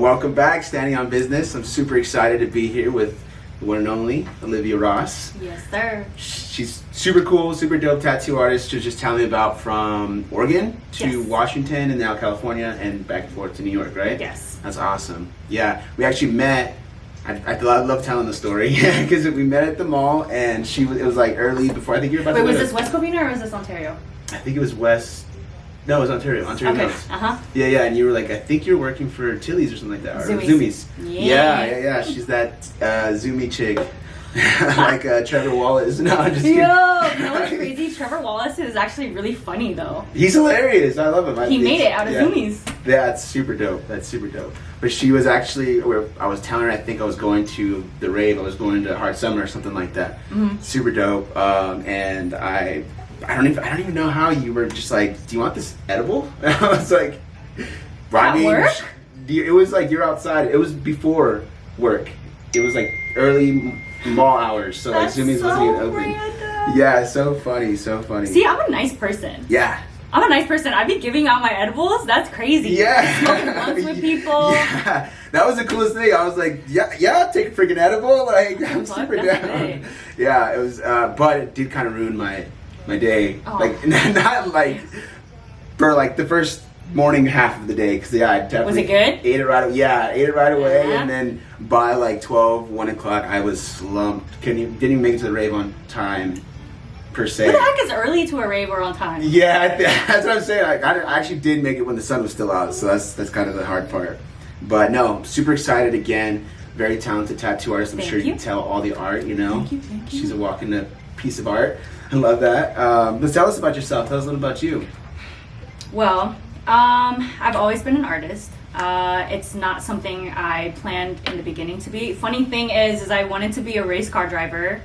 Welcome back, Standing on Business. I'm super excited to be here with the one and only Olivia Ross. Yes, sir. She's super cool, super dope tattoo artist to just tell me about, from Oregon to Yes. Washington and now California and back and forth to New York, right? Yes. That's awesome. Yeah, we actually met. I love telling the story because we met at the mall and it was like early before, I think you were about Wait, to was go this West Covina or was this Ontario? I think it was West. No, it was Ontario. Ontario Okay. Mills. Yeah, and you were like, I think you're working for Tilly's or something like that. Or Zoomies. Yeah. She's that Zoomy chick. Like Trevor Wallace. No, I'm just kidding. Yo, you know what's crazy? Trevor Wallace is actually really funny though. He's hilarious. I love him. He made it out of Zoomies. Yeah, that's super dope. But she was actually, I was telling her, I think I was going to the rave. I was going to Hard Summer or something like that. Mm-hmm. Super dope. And I don't even know how you were just like, do you want this edible? And I was like, work? It was like you're outside. It was before work. It was like early mall hours. So That's like Zoomies so wasn't even open. random. Yeah, so funny. See, I'm a nice person. Yeah. I'm a nice person. I'd be giving out my edibles. That's crazy. Yeah. Smoking blunts with people. Yeah. That was the coolest thing. I was like, yeah, take a freaking edible. Like, I'm Fuck, super that's down. big. Yeah, it was, but it did kind of ruin my day. Oh. Like, not like for like the first morning half of the day, because I definitely Was it good? ate it right away, Yeah. and then by like 12, 1 o'clock, I was slumped. Didn't even make it to the rave on time, per se. Who the heck is early to a rave or on time? Yeah, that's what I'm saying. Like, I actually did make it when the sun was still out, so that's kind of the hard part. But no, super excited again. Very talented tattoo artist. I'm sure you can tell all the art, you know. Thank you. She's a walking piece of art. I love that. But tell us about yourself. Tell us a little about you. Well, I've always been an artist. It's not something I planned in the beginning to be. Funny thing is I wanted to be a race car driver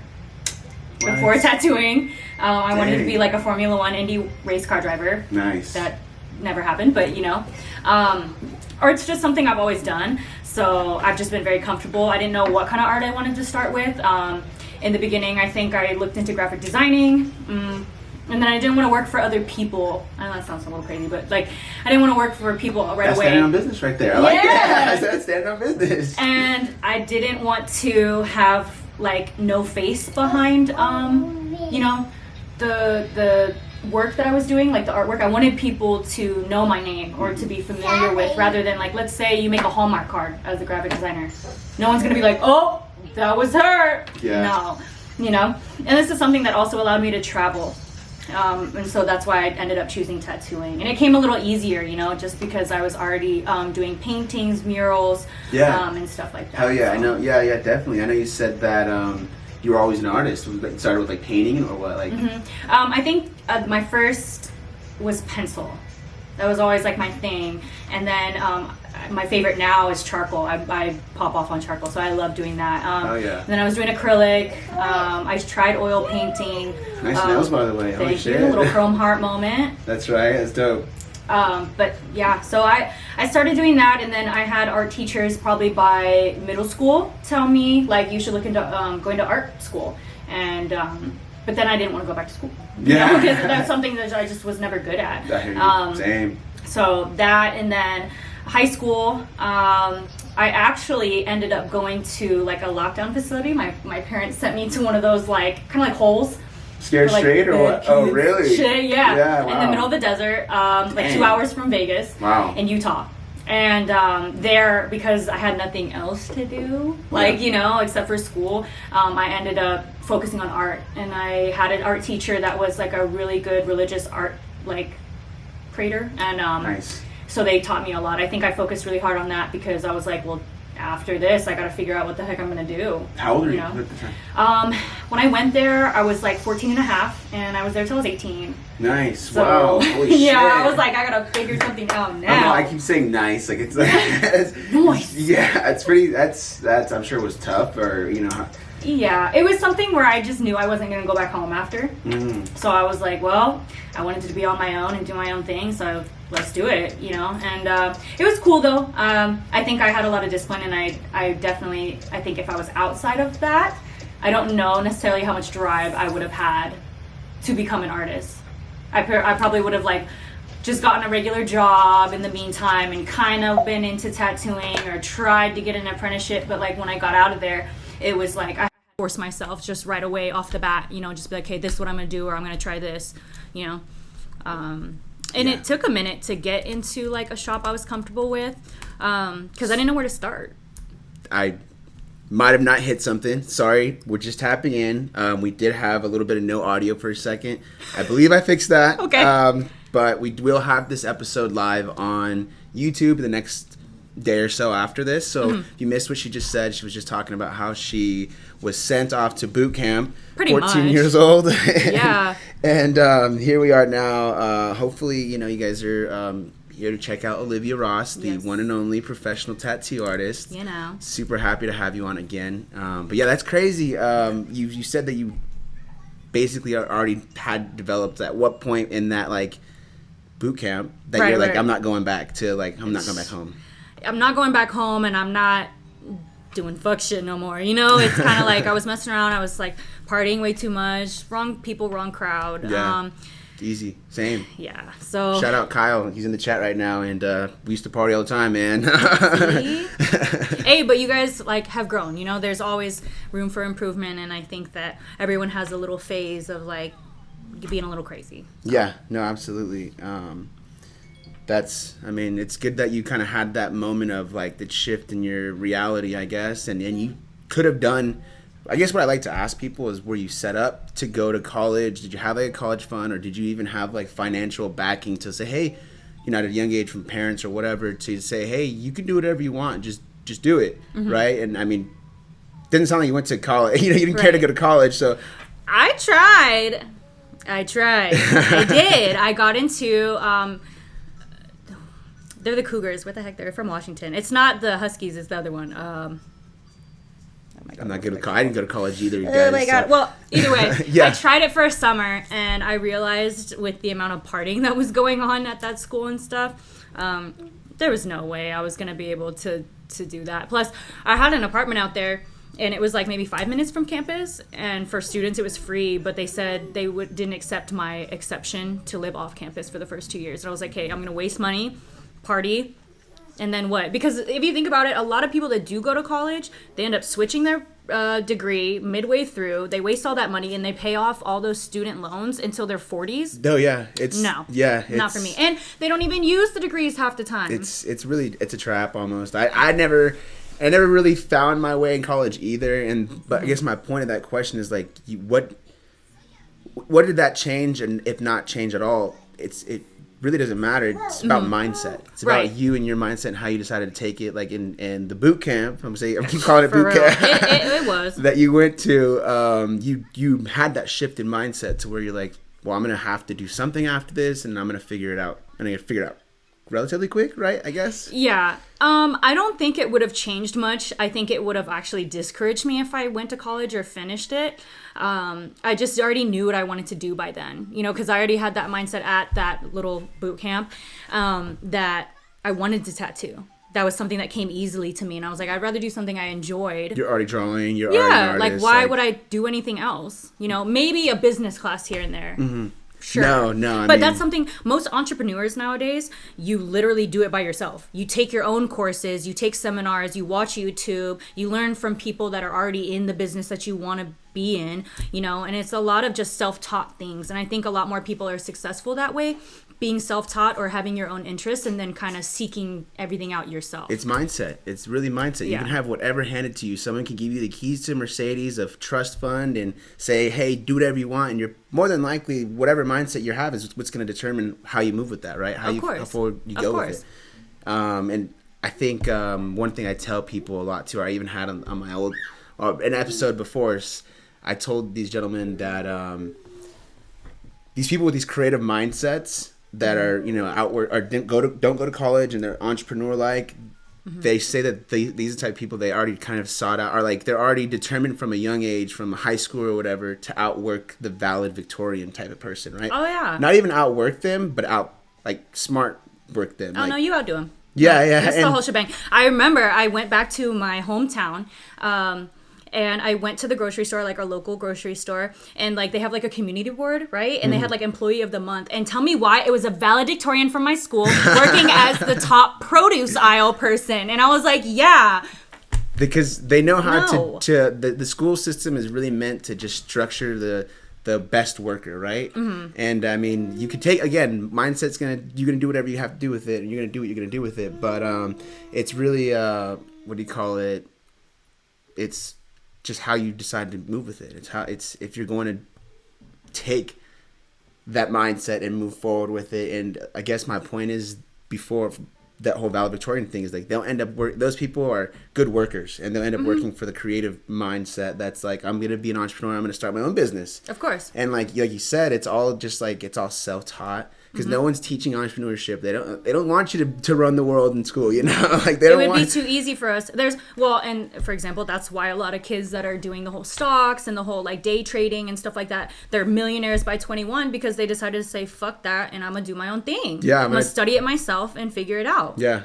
before tattooing. I wanted to be like a Formula One Indy race car driver. Nice. That never happened, but you know. Or it's just something I've always done. So I've just been very comfortable. I didn't know what kind of art I wanted to start with. In the beginning, I think I looked into graphic designing. And then I didn't want to work for other people. I know that sounds a little crazy, but like I didn't want to work for people right away. Standing on business right there. I like that. I said standing on business. And I didn't want to have like no face behind you know, the work that I was doing, like the artwork. I wanted people to know my name or to be familiar with, rather than like, let's say you make a Hallmark card as a graphic designer. No one's gonna be like, oh, that was her. Yeah. No, you know. And this is something that also allowed me to travel. And so that's why I ended up choosing tattooing. And it came a little easier, you know, just because I was already doing paintings, murals, and stuff like that. Hell yeah, so. I know. Yeah, definitely. I know you said that you were always an artist. It started with like painting or what? Like. I think my first was pencil. That was always like my thing. And then my favorite now is charcoal. I pop off on charcoal, so I love doing that. And then I was doing acrylic. I tried oil painting. Nice nails, by the way. Holy Thank shit. you. A little chrome heart moment. That's right. That's dope. But yeah, so I started doing that, and then I had art teachers probably by middle school tell me like you should look into going to art school, and but then I didn't want to go back to school. Yeah. Because that's something that I just was never good at. I hear you. Same. So that, and then high school, I actually ended up going to like a lockdown facility. My parents sent me to one of those like kind of like holes. Scared like, straight or what? Oh, really? Shit, yeah. Yeah, wow. In the middle of the desert, like 2 hours from Vegas. Wow. In Utah. And there, because I had nothing else to do, like, you know, except for school, I ended up focusing on art. And I had an art teacher that was like a really good religious art, like, creator. And nice. So they taught me a lot. I think I focused really hard on that because I was like, well, after this, I got to figure out what the heck I'm going to do. How old are you know? at the time? When I went there, I was like 14 and a half, and I was there till I was 18. Nice. So, wow. Holy shit. Yeah, I was like, I got to figure something out now. I know, I keep saying nice. Like, it's like, Nice. Yeah, it's pretty, that's, I'm sure it was tough, or, you know. Yeah, it was something where I just knew I wasn't going to go back home after. So I was like, well, I wanted to be on my own and do my own thing, so let's do it, you know. And it was cool though. I think I had a lot of discipline, and I definitely, I think if I was outside of that, I don't know necessarily how much drive I would have had to become an artist. I probably would have like just gotten a regular job in the meantime and kind of been into tattooing or tried to get an apprenticeship, but like when I got out of there, it was like I forced myself just right away off the bat, you know, just be like, hey, this is what I'm gonna do, or I'm gonna try this, you know. And it took a minute to get into like a shop I was comfortable with, because I didn't know where to start. I might have not hit something. Sorry, we're just tapping in. We did have a little bit of no audio for a second. I believe I fixed that. Okay. But we will have this episode live on YouTube the next day or so after this. So if you missed what she just said, she was just talking about how she was sent off to boot camp. Pretty 14 much. years old. Yeah. And here we are now. Hopefully, you know, you guys are here to check out Olivia Ross, the one and only professional tattoo artist. You know. Super happy to have you on again. But yeah, that's crazy. You said that you basically already had developed at what point in that like boot camp that you're like, I'm not going back to like, I'm not going back home. I'm not going back home, and I'm not doing fuck shit no more. You know, it's kind of like I was messing around. I was like partying way too much. Wrong people, wrong crowd. Yeah. Easy. Same. Yeah. So shout out Kyle. He's in the chat right now, and we used to party all the time, man. Hey, but you guys like have grown. You know, there's always room for improvement, and I think that everyone has a little phase of like being a little crazy. So. Yeah. No, absolutely. I mean, it's good that you kind of had that moment of like the shift in your reality, I guess, and you could have done. I guess what I like to ask people is, were you set up to go to college? Did you have like a college fund, or did you even have like financial backing to say, hey, you know, at a young age from parents or whatever, to say, hey, you can do whatever you want, just do it, right? And I mean, didn't sound like you went to college. You know, you didn't care to go to college, so. I tried. I did. I got into. They're the Cougars. What the heck? They're from Washington. It's not the Huskies. It's the other one. I'm not good at college. I didn't go to college either, you guys. Oh my God. So. Well, either way, Yeah. I tried it for a summer, and I realized with the amount of partying that was going on at that school and stuff, there was no way I was going to be able to do that. Plus, I had an apartment out there, and it was like maybe 5 minutes from campus, and for students it was free, but they said they didn't accept my exception to live off campus for the first 2 years. And I was like, hey, I'm going to waste money, party, and then what? Because if you think about it, a lot of people that do go to college, they end up switching their degree midway through. They waste all that money, and they pay off all those student loans until their 40s. No, yeah, not for me. And they don't even use the degrees half the time. It's a trap almost. I never really found my way in college either. But I guess my point of that question is like, what did that change, and if not change at all, it really doesn't matter. It's about mindset. It's about you and your mindset and how you decided to take it. Like in the boot camp, I'm calling it boot camp. It was that you went to. You had that shift in mindset to where you're like, well, I'm gonna have to do something after this, and I'm gonna figure it out. And I'm gonna figure it out relatively quick, right? I guess. Yeah. I don't think it would have changed much. I think it would have actually discouraged me if I went to college or finished it. I just already knew what I wanted to do by then, you know, because I already had that mindset at that little boot camp, that I wanted to tattoo. That was something that came easily to me, and I was like, I'd rather do something I enjoyed. You're already drawing. You're already an artist. Like why would I do anything else? You know, maybe a business class here and there. Mm-hmm. Sure. No. But that's something most entrepreneurs nowadays, you literally do it by yourself. You take your own courses, you take seminars, you watch YouTube, you learn from people that are already in the business that you want to be in, you know, and it's a lot of just self-taught things. And I think a lot more people are successful that way, being self-taught or having your own interests and then kind of seeking everything out yourself. It's mindset. It's really mindset. You can have whatever handed to you. Someone can give you the keys to Mercedes of trust fund and say, hey, do whatever you want. And you're more than likely, whatever mindset you have is what's going to determine how you move with that, right? How forward you go with it. And I think one thing I tell people a lot too, or I even had on my old, an episode before, I told these gentlemen that these people with these creative mindsets that are, you know, outward or don't go to college and they're entrepreneur like, they say that these are the type of people they already kind of sought out, or like they're already determined from a young age, from high school or whatever, to outwork the valid Victorian type of person, right? Oh yeah. Not even outwork them, but smart work them. Oh no, you outdo them. Yeah. It's the whole shebang. I remember I went back to my hometown, and I went to the grocery store, like our local grocery store, and like they have like a community board, right? And they had like employee of the month. And tell me why, it was a valedictorian from my school working as the top produce aisle person. And I was like, yeah. Because they know how the school system is really meant to just structure the best worker, right? And I mean, you could take, again, mindset's you're gonna do whatever you have to do with it, and you're gonna do what you're gonna do with it. But it's really what do you call it? It's just how you decide to move with it. It's if you're going to take that mindset and move forward with it. And I guess my point is, before that whole valedictorian thing, is like they'll end up those people are good workers, and they'll end up working for the creative mindset that's like, I'm gonna be an entrepreneur, I'm gonna start my own business, of course. And like you said, it's all just like, it's all self-taught, because no one's teaching entrepreneurship. They don't want you to run the world in school, you know. Like they don't it would be too easy for us. And for example, that's why a lot of kids that are doing the whole stocks and the whole like day trading and stuff like that, they're millionaires by 21, because they decided to say, fuck that, and I'm gonna do my own thing. Yeah, I'm gonna study it myself and figure it out. Yeah,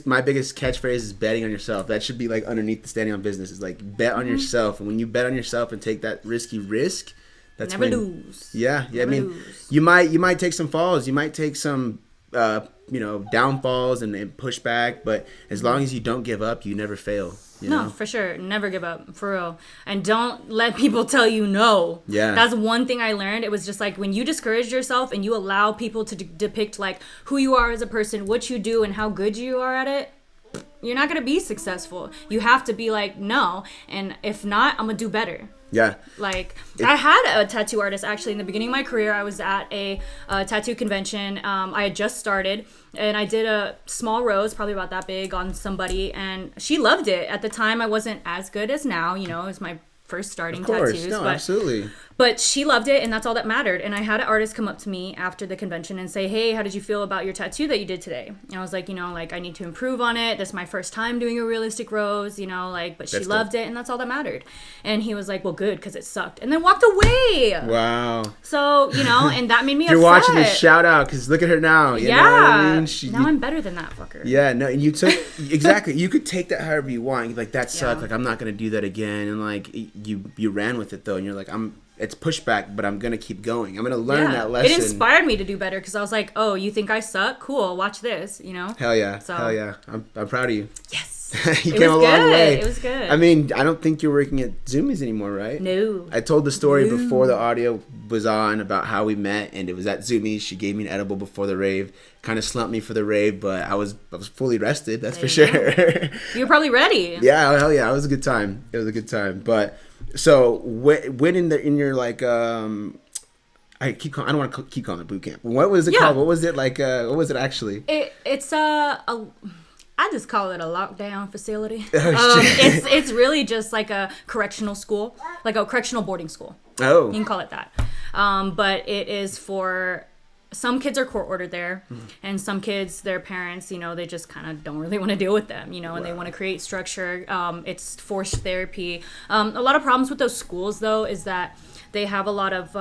my biggest catchphrase is betting on yourself. That should be like underneath the standing on business. Is like, bet on yourself, and when you bet on yourself and take that risky risk, that's never lose. Yeah. Never I mean, lose. you might take some falls, you might take some downfalls and pushback, but as long as you don't give up, you never fail. You know? For sure. Never give up, for real. And don't let people tell you no. Yeah. That's one thing I learned. It was just like, when you discourage yourself and you allow people to depict like who you are as a person, what you do, and how good you are at it, you're not going to be successful. You have to be like, no, and if not, I'm going to do better. Yeah. Like, I had a tattoo artist, actually, in the beginning of my career. I was at a tattoo convention. I had just started, and I did a small rose, probably about that big, on somebody, and she loved it. At the time, I wasn't as good as now, it was my first starting tattoos. No, absolutely. But she loved it, and that's all that mattered. And I had an artist come up to me after the convention and say, hey, how did you feel about your tattoo that you did today? And I was like, I need to improve on it. This is my first time doing a realistic rose, but she loved it, and that's all that mattered. And he was like, well, good, because it sucked. And then walked away. Wow. So, and that made me upset. You're watching this, shout out, because look at her now. You know what I mean? Now I'm better than that fucker. Yeah, no, and you took, exactly, you could take that however you want. Like, that sucked, like, I'm not going to do that again. And, like, you ran with it, though, and you're like, it's pushback, but I'm going to keep going. I'm going to learn that lesson. It inspired me to do better, because I was like, oh, you think I suck? Cool, watch this, Hell yeah. So, hell yeah. I'm proud of you. Yes. You came a long way. It was good. I mean, I don't think you're working at Zoomies anymore, right? No. I told the story before the audio was on about how we met, and it was at Zoomies. She gave me an edible before the rave. Kind of slumped me for the rave, but I was fully rested, that's for sure. You were probably ready. Yeah, hell yeah. It was a good time. But so when in your like I don't want to keep calling it boot camp. What was it called? What was it like? What was it actually? It's I just call it a lockdown facility. Oh, shit. It's really just like a correctional school, like a correctional boarding school. Oh, you can call it that. But it is for, some kids are court ordered there, and some kids, their parents, they just kind of don't really want to deal with them, and they want to create structure. It's forced therapy. A lot of problems with those schools, though, is that they have a lot of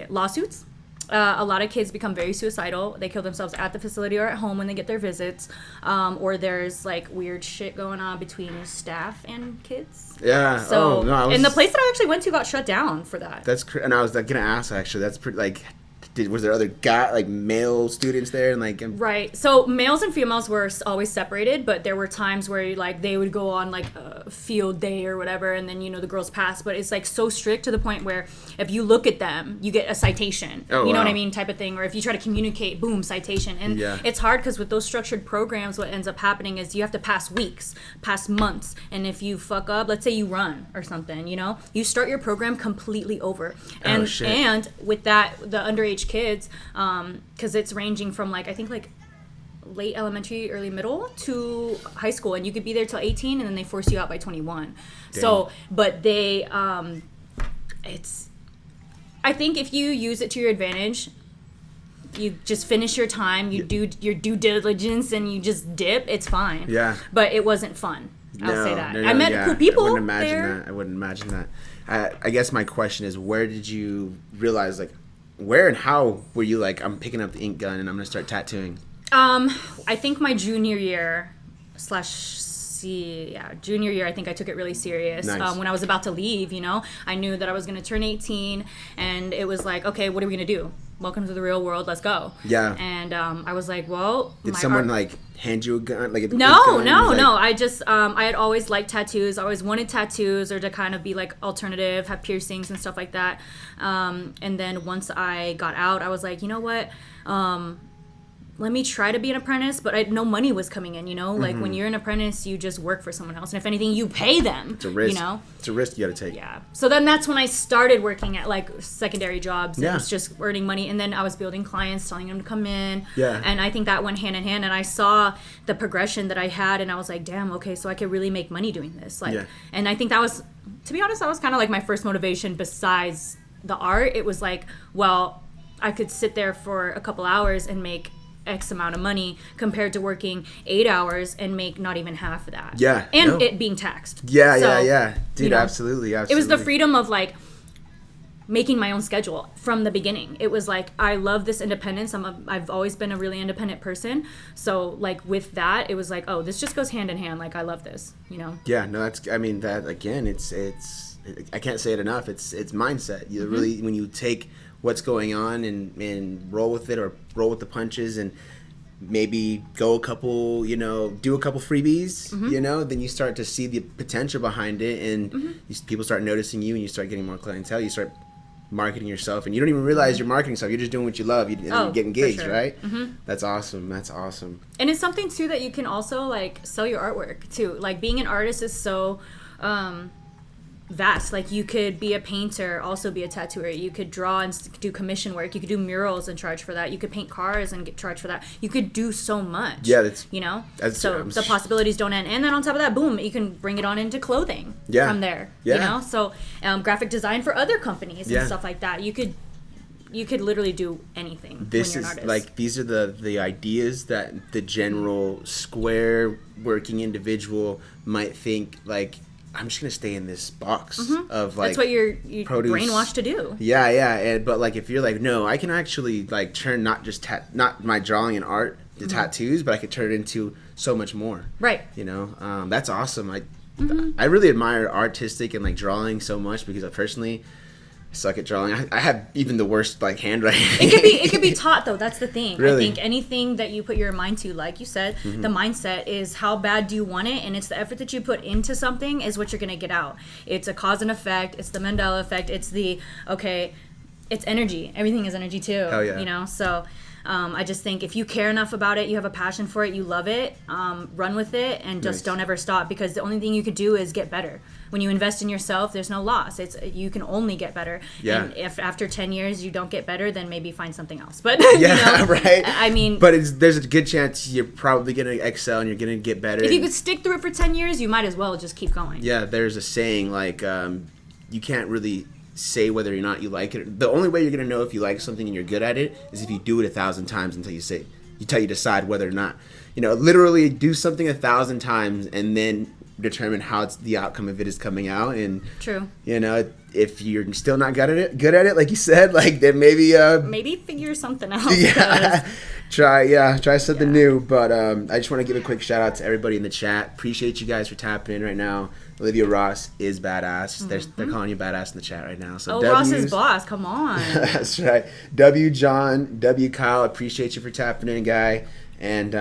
lawsuits. A lot of kids become very suicidal. They kill themselves at the facility or at home when they get their visits. Or there's like weird shit going on between staff and kids. Yeah. So, and the place that I actually went to got shut down for that. And I was like, gonna ask actually. That's pretty like. Was there other male students there and Right. So males and females were always separated, but there were times where they would go on a field day or whatever, and then the girls pass. But it's so strict to the point where if you look at them, you get a citation. Oh, you know what I mean, type of thing. Or if you try to communicate, boom, citation. And it's hard because with those structured programs, what ends up happening is you have to pass weeks, pass months, and if you fuck up, let's say you run or something, you start your program completely over. And and with that, the underage kids, because it's ranging from I think late elementary, early middle to high school, and you could be there till 18, and then they force you out by 21. Damn. So, but they, I think if you use it to your advantage, you just finish your time, you do your due diligence, and you just dip, it's fine. Yeah. But it wasn't fun. I'll say that. No, I met cool people. I wouldn't imagine that. I guess my question is, where did you realize, where and how were you I'm picking up the ink gun and I'm going to start tattooing? I think my junior year / junior year, I think I took it really serious. Nice. When I was about to leave, I knew that I was going to turn 18, and it was like, okay, what are we going to do? Welcome to the real world. Let's go. Yeah. And I was like, well, did someone like hand you a gun? Like no. I just I had always liked tattoos. I always wanted tattoos, or to kind of be like alternative, have piercings and stuff like that. And then once I got out, I was like, you know what? Let me try to be an apprentice, but no money was coming in, Like when you're an apprentice, you just work for someone else. And if anything, you pay them, It's a risk. It's a risk you got to take. Yeah. So then that's when I started working at like secondary jobs. And it's just earning money. And then I was building clients, telling them to come in. Yeah. And I think that went hand in hand. And I saw the progression that I had, and I was like, damn, okay, so I could really make money doing this. And I think that was, to be honest, that was kind of like my first motivation besides the art. It was like, well, I could sit there for a couple hours and make X amount of money compared to working 8 hours and make not even half of that. Yeah. And it being taxed. Yeah. Dude, absolutely. It was the freedom of like making my own schedule from the beginning. It was like, I love this independence. I've always been a really independent person. So like with that, it was like, oh, this just goes hand in hand. Like I love this, Yeah, no, that again, it's I can't say it enough. It's mindset. You really, when you take what's going on and roll with it, or roll with the punches, and maybe go a couple, do a couple freebies, then you start to see the potential behind it, and people start noticing you, and you start getting more clientele. You start marketing yourself, and you don't even realize you're marketing yourself. You're just doing what you love. You get engaged, right? That's awesome. And it's something too that you can also like sell your artwork too. Like being an artist is so vast. Like you could be a painter, also be a tattooer. You could draw and do commission work. You could do murals and charge for that. You could paint cars and get charged for that. You could do so much. Yeah, so the possibilities don't end. And then on top of that, boom, you can bring it on into clothing from there. Yeah. So graphic design for other companies and stuff like that. You could literally do anything. This when you're is an artist. like, these are the ideas that the general square working individual might think, like, I'm just gonna stay in this box of like, that's what you're produce. Brainwashed to do. Yeah. But like, if you're like, no, I can actually like turn not just not my drawing and art to tattoos, but I could turn it into so much more. Right. That's awesome. I really admire artistic and like drawing so much, because I personally suck at drawing. I have even the worst like handwriting. It could be taught though. That's the thing. Really? I think anything that you put your mind to, like you said, the mindset is how bad do you want it, and it's the effort that you put into something is what you're gonna get out. It's a cause and effect. It's the Mandela effect. It's it's energy. Everything is energy too. Hell yeah. So. I just think if you care enough about it, you have a passion for it, you love it, run with it, and just don't ever stop, because the only thing you could do is get better. When you invest in yourself, there's no loss. You can only get better. Yeah. And if after 10 years you don't get better, then maybe find something else. But right. I mean, but there's a good chance you're probably gonna excel and you're gonna get better. If you could stick through it for 10 years, you might as well just keep going. Yeah, there's a saying like, you can't really say whether or not you like it. The only way you're gonna know if you like something and you're good at it is if you do it 1,000 times until you decide whether or not. Literally do something 1,000 times and then determine how the outcome of it is coming out. And true. If you're still not good at it, like you said, like then maybe figure something out. Yeah. Try something new. But I just want to give a quick shout out to everybody in the chat. Appreciate you guys for tapping in right now. Olivia Ross is badass. They're calling you badass in the chat right now. So Ross is boss. Come on. That's right. W John, W Kyle, appreciate you for tapping in, guy. And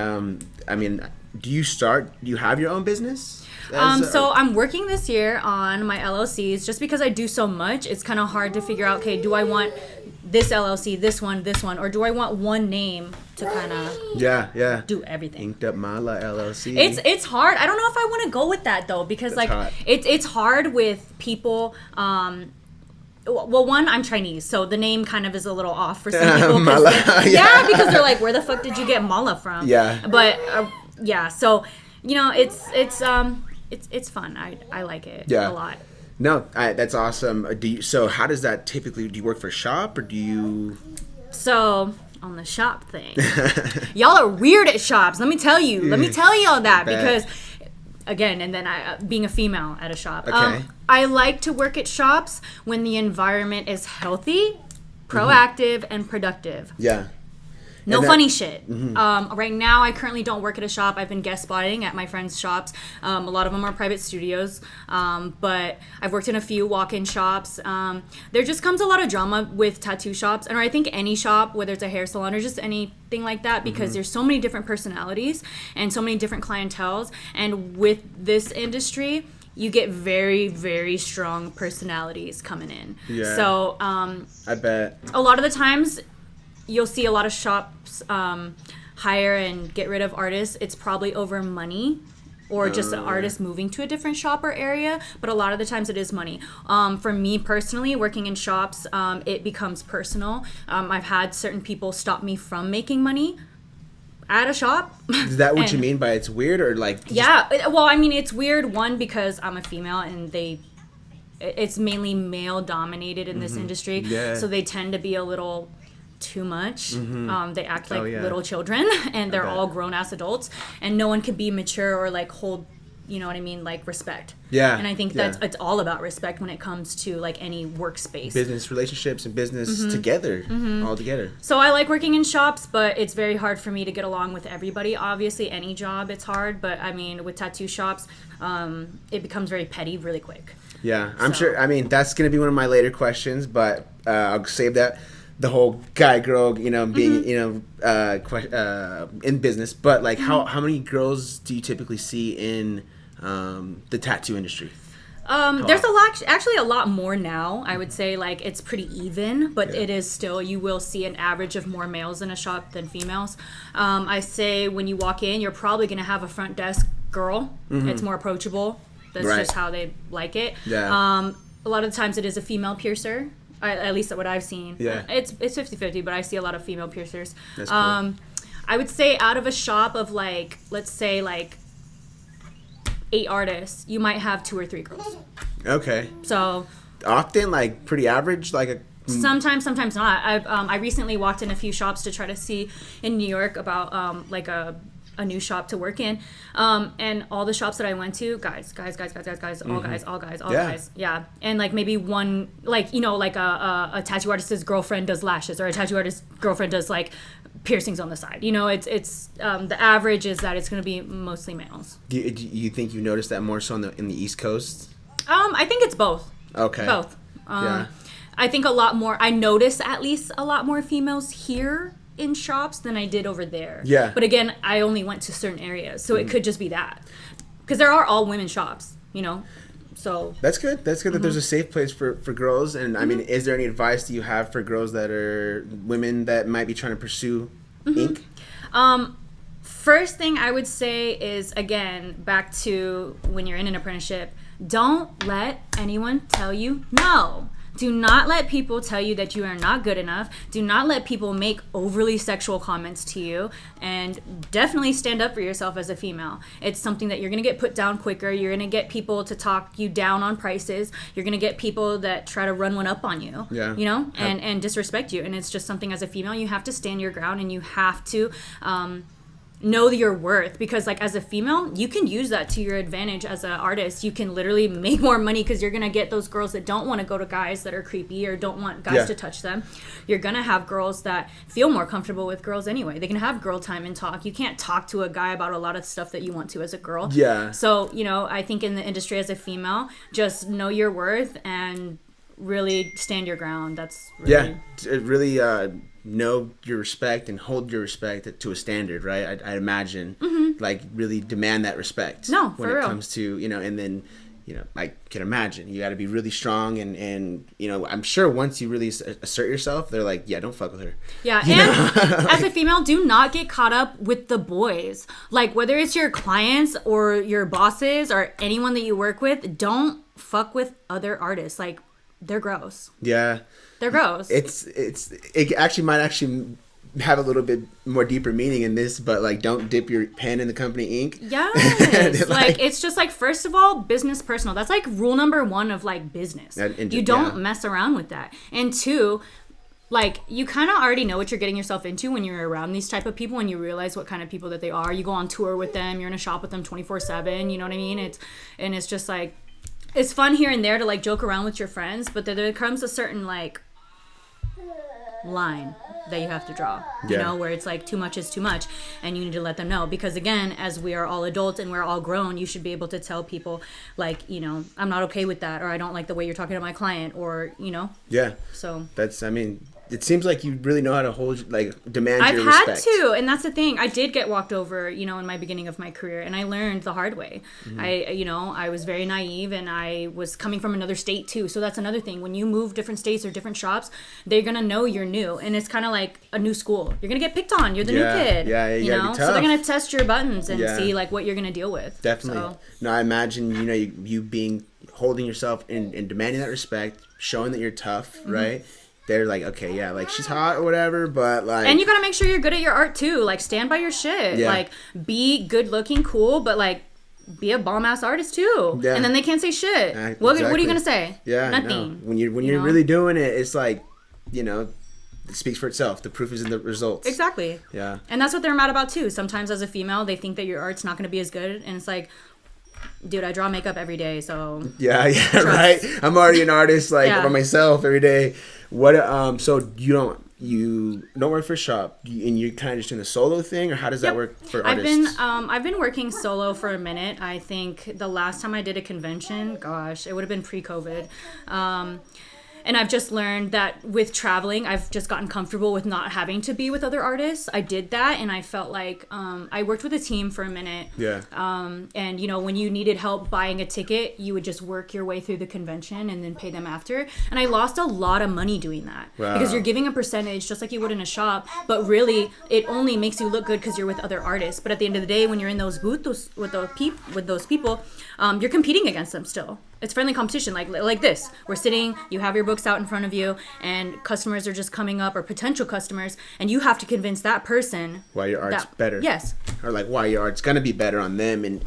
do you have your own business? So I'm working this year on my LLCs. Just because I do so much, it's kind of hard to figure out, okay, do I want this LLC, this one, or do I want one name to kind of do everything? Inked Up Mala LLC. It's hard. I don't know if I want to go with that though, because it's hard with people. Well, one, I'm Chinese, so the name kind of is a little off for some people. Mala, because they're like, where the fuck did you get Mala from? Yeah. But so it's fun. I like it a lot. No, that's awesome. So how does that typically, do you work for a shop or do you? So on the shop thing, y'all are weird at shops. Let me tell you all that. Because again, and then being a female at a shop. Okay. I like to work at shops when the environment is healthy, proactive, and productive. Yeah. No funny shit. Right now, I currently don't work at a shop. I've been guest spotting at my friends' shops. A lot of them are private studios, but I've worked in a few walk-in shops. There just comes a lot of drama with tattoo shops, and I think any shop, whether it's a hair salon or just anything like that, because there's so many different personalities and so many different clienteles. And with this industry, you get very, very strong personalities coming in. Yeah. So I bet a lot of the times you'll see a lot of shops hire and get rid of artists. It's probably over money or just an artist moving to a different shop or area, but a lot of the times it is money. For me personally, working in shops, it becomes personal. I've had certain people stop me from making money at a shop. Is that what you mean by it's weird, or like? Yeah, well, I mean, it's weird, one, because I'm a female and it's mainly male dominated in this industry. Yeah. So they tend to be a little too much. They act like little children, and they're all grown-ass adults, and no one can be mature or like hold, you know what I mean, like respect. Yeah. And I think that's it's all about respect when it comes to like any workspace, business relationships and business together, all together. So I like working in shops, but it's very hard for me to get along with everybody. Obviously, any job it's hard, but I mean, with tattoo shops, it becomes very petty really quick. Yeah, I'm sure. I mean, that's gonna be one of my later questions, but I'll save that. The whole guy girl, you know, being in business, but like how many girls do you typically see in the tattoo industry? There's a lot more now. I would say like it's pretty even, but it is still, you will see an average of more males in a shop than females. I say when you walk in, you're probably gonna have a front desk girl. It's more approachable. That's just how they like it. Yeah. A lot of the times it is a female piercer. At least what I've seen. Yeah. It's 50-50, but I see a lot of female piercers. That's cool. I would say out of a shop of like, let's say like 8 artists, you might have 2 or 3 girls. Okay. So often, like pretty average, like a. Sometimes not. I recently walked in a few shops to try to see in New York about like a new shop to work in, and all the shops that I went to, guys, all guys, yeah, and like maybe one, like, you know, like a tattoo artist's girlfriend does lashes, or a tattoo artist's girlfriend does like piercings on the side. You know, it's the average is that it's going to be mostly males. Do you think you noticed that more so in the East Coast? I think it's both. Okay. Both. Yeah. I think a lot more. I notice at least a lot more females here in shops than I did over there. Yeah. But again, I only went to certain areas, so it could just be that. Because there are all women shops, you know. So that's good. That's good that there's a safe place for girls. And I mean, is there any advice that you have for girls that are women that might be trying to pursue ink? First thing I would say is, again, back to when you're in an apprenticeship, don't let anyone tell you no. Do not let people tell you that you are not good enough. Do not let people make overly sexual comments to you. And definitely stand up for yourself as a female. It's something that you're going to get put down quicker. You're going to get people to talk you down on prices. You're going to get people that try to run one up on you. Yeah. You know, and disrespect you. And it's just something as a female, you have to stand your ground, and you have to know your worth, because like as a female, you can use that to your advantage as an artist. You can literally make more money because you're gonna get those girls that don't want to go to guys that are creepy or don't want guys to touch them. You're gonna have girls that feel more comfortable with girls anyway. They can have girl time and talk. You can't talk to a guy about a lot of stuff that you want to as a girl. Yeah. So, you know, I think in the industry as a female, just know your worth and really stand your ground. That's really know your respect and hold your respect to a standard, right? I imagine, like, really demand that respect. No, when for it real. comes to, you know, and then, you know, I can imagine you got to be really strong, and you know, I'm sure once you really assert yourself, they're like, yeah, don't fuck with her. Yeah, and as a female, do not get caught up with the boys. Like, whether it's your clients or your bosses or anyone that you work with, don't fuck with other artists. Like, they're gross. Yeah. They're gross. It actually might have a little bit more deeper meaning in this, but like, don't dip your pen in the company ink. Yes. like, it's just like, first of all, business personal. That's like rule number 1 of like business. You don't mess around with that. And 2, like, you kind of already know what you're getting yourself into when you're around these type of people, and you realize what kind of people that they are. You go on tour with them, you're in a shop with them 24/7, you know what I mean? It's just like, it's fun here and there to like joke around with your friends, but there comes a certain like line that you have to draw, you know, where it's like too much is too much, and you need to let them know, because again, as we are all adults and we're all grown, you should be able to tell people, like, you know, I'm not okay with that, or I don't like the way you're talking to my client, or, you know. Yeah. So that's, I mean, it seems like you really know how to hold, like, demand your respect. respect. I've had to, and that's the thing. I did get walked over, you know, in my beginning of my career, and I learned the hard way. I was very naive, and I was coming from another state too. So that's another thing. When you move different states or different shops, they're gonna know you're new, and it's kind of like a new school. You're gonna get picked on. You're the new kid. Yeah, you know. So they're gonna test your buttons and see like what you're gonna deal with. Definitely. So. No, I imagine you being holding yourself and demanding that respect, showing that you're tough, right? They're like, okay, yeah, like she's hot or whatever, but like... And you gotta make sure you're good at your art too. Like, stand by your shit. Yeah. Like, be good looking, cool, but like, be a bomb ass artist too. Yeah. And then they can't say shit. What are you gonna say? Yeah, nothing. No. When you're really doing it, it's like, you know, it speaks for itself. The proof is in the results. Exactly. Yeah. And that's what they're mad about too. Sometimes as a female, they think that your art's not gonna be as good, and it's like, dude, I draw makeup every day, so... Yeah, right? I'm already an artist, like, by myself every day. What, so you don't work for a shop, and you're kind of just doing a solo thing, or how does that work for artists? I've been working solo for a minute. I think the last time I did a convention, gosh, it would have been pre-COVID. And I've just learned that with traveling, I've just gotten comfortable with not having to be with other artists. I did that, and I felt like I worked with a team for a minute. Yeah. And, you know, when you needed help buying a ticket, you would just work your way through the convention and then pay them after. And I lost a lot of money doing that. Wow. Because you're giving a percentage just like you would in a shop, but really it only makes you look good because you're with other artists. But at the end of the day, when you're in those booths with those people, you're competing against them still. It's friendly competition, like this. We're sitting, you have your books out in front of you, and customers are just coming up, or potential customers, and you have to convince that person why your art's better. Yes. Or like why your art's gonna be better on them and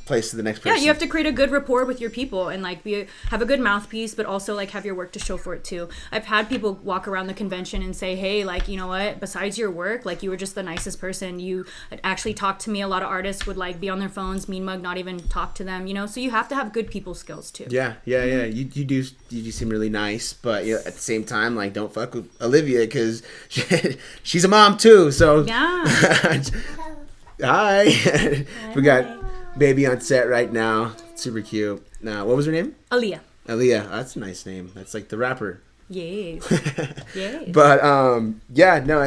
place to the next person. Yeah, you have to create a good rapport with your people and like have a good mouthpiece, but also like have your work to show for it too. I've had people walk around the convention and say, hey, like, you know what, besides your work, like, you were just the nicest person. You actually talked to me. A lot of artists would like be on their phones, mean mug, not even talk to them, you know. So you have to have good people skills too. Yeah. You do seem really nice, but at the same time, like, don't fuck with Olivia because she's a mom too. So yeah. Hi. We got baby on set right now. Super cute. Now, what was her name? Aaliyah. Aaliyah. Oh, that's a nice name. That's like the rapper. Yes. Yes. But no,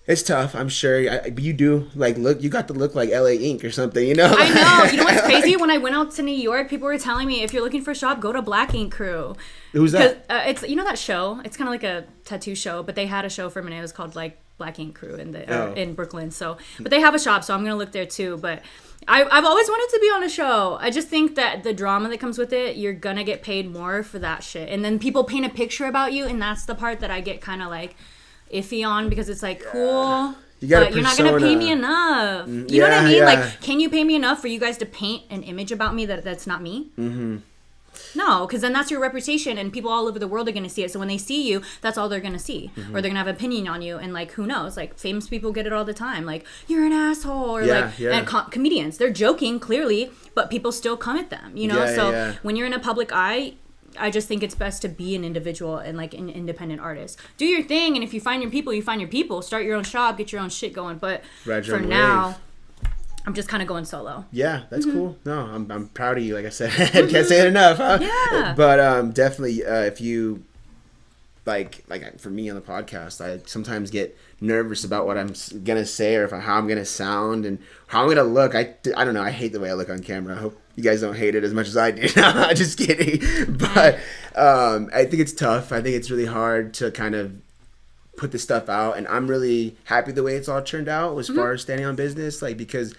it's tough, I'm sure. You do, like, you got to look like LA Ink or something, you know? I know. You know what's crazy? When I went out to New York, people were telling me, if you're looking for a shop, go to Black Ink Crew. Who's that? It's, you know that show? It's kind of like a tattoo show, but they had a show for a minute. It was called, like, Black Ink Crew in Brooklyn. So, but they have a shop, so I'm going to look there, too. But I've always wanted to be on a show. I just think that the drama that comes with it, you're going to get paid more for that shit. And then people paint a picture about you, and that's the part that I get kind of, like, iffy on, because it's like, cool, but you're not gonna pay me enough. You know what I mean? Yeah. Like, can you pay me enough for you guys to paint an image about me that's not me? Mm-hmm. No, because then that's your reputation, and people all over the world are gonna see it. So when they see you, that's all they're gonna see, or they're gonna have an opinion on you. And like, who knows? Like, famous people get it all the time. Like, you're an asshole, or and comedians, they're joking clearly, but people still come at them. You know, when you're in a public eye, I just think it's best to be an individual and like an independent artist. Do your thing, and if you find your people, you find your people. Start your own shop, get your own shit going. But for now, I'm just kind of going solo. Yeah, that's cool. No, I'm proud of you. Like I said, I can't say it enough. Huh? Yeah. But definitely, if you like for me on the podcast, I sometimes get nervous about what I'm gonna say, or how I'm gonna sound and how I'm gonna look. I don't know. I hate the way I look on camera. I hope you guys don't hate it as much as I do. Just kidding. But I think it's tough. I think it's really hard to kind of put this stuff out, and I'm really happy the way it's all turned out as far as standing on business. Like, because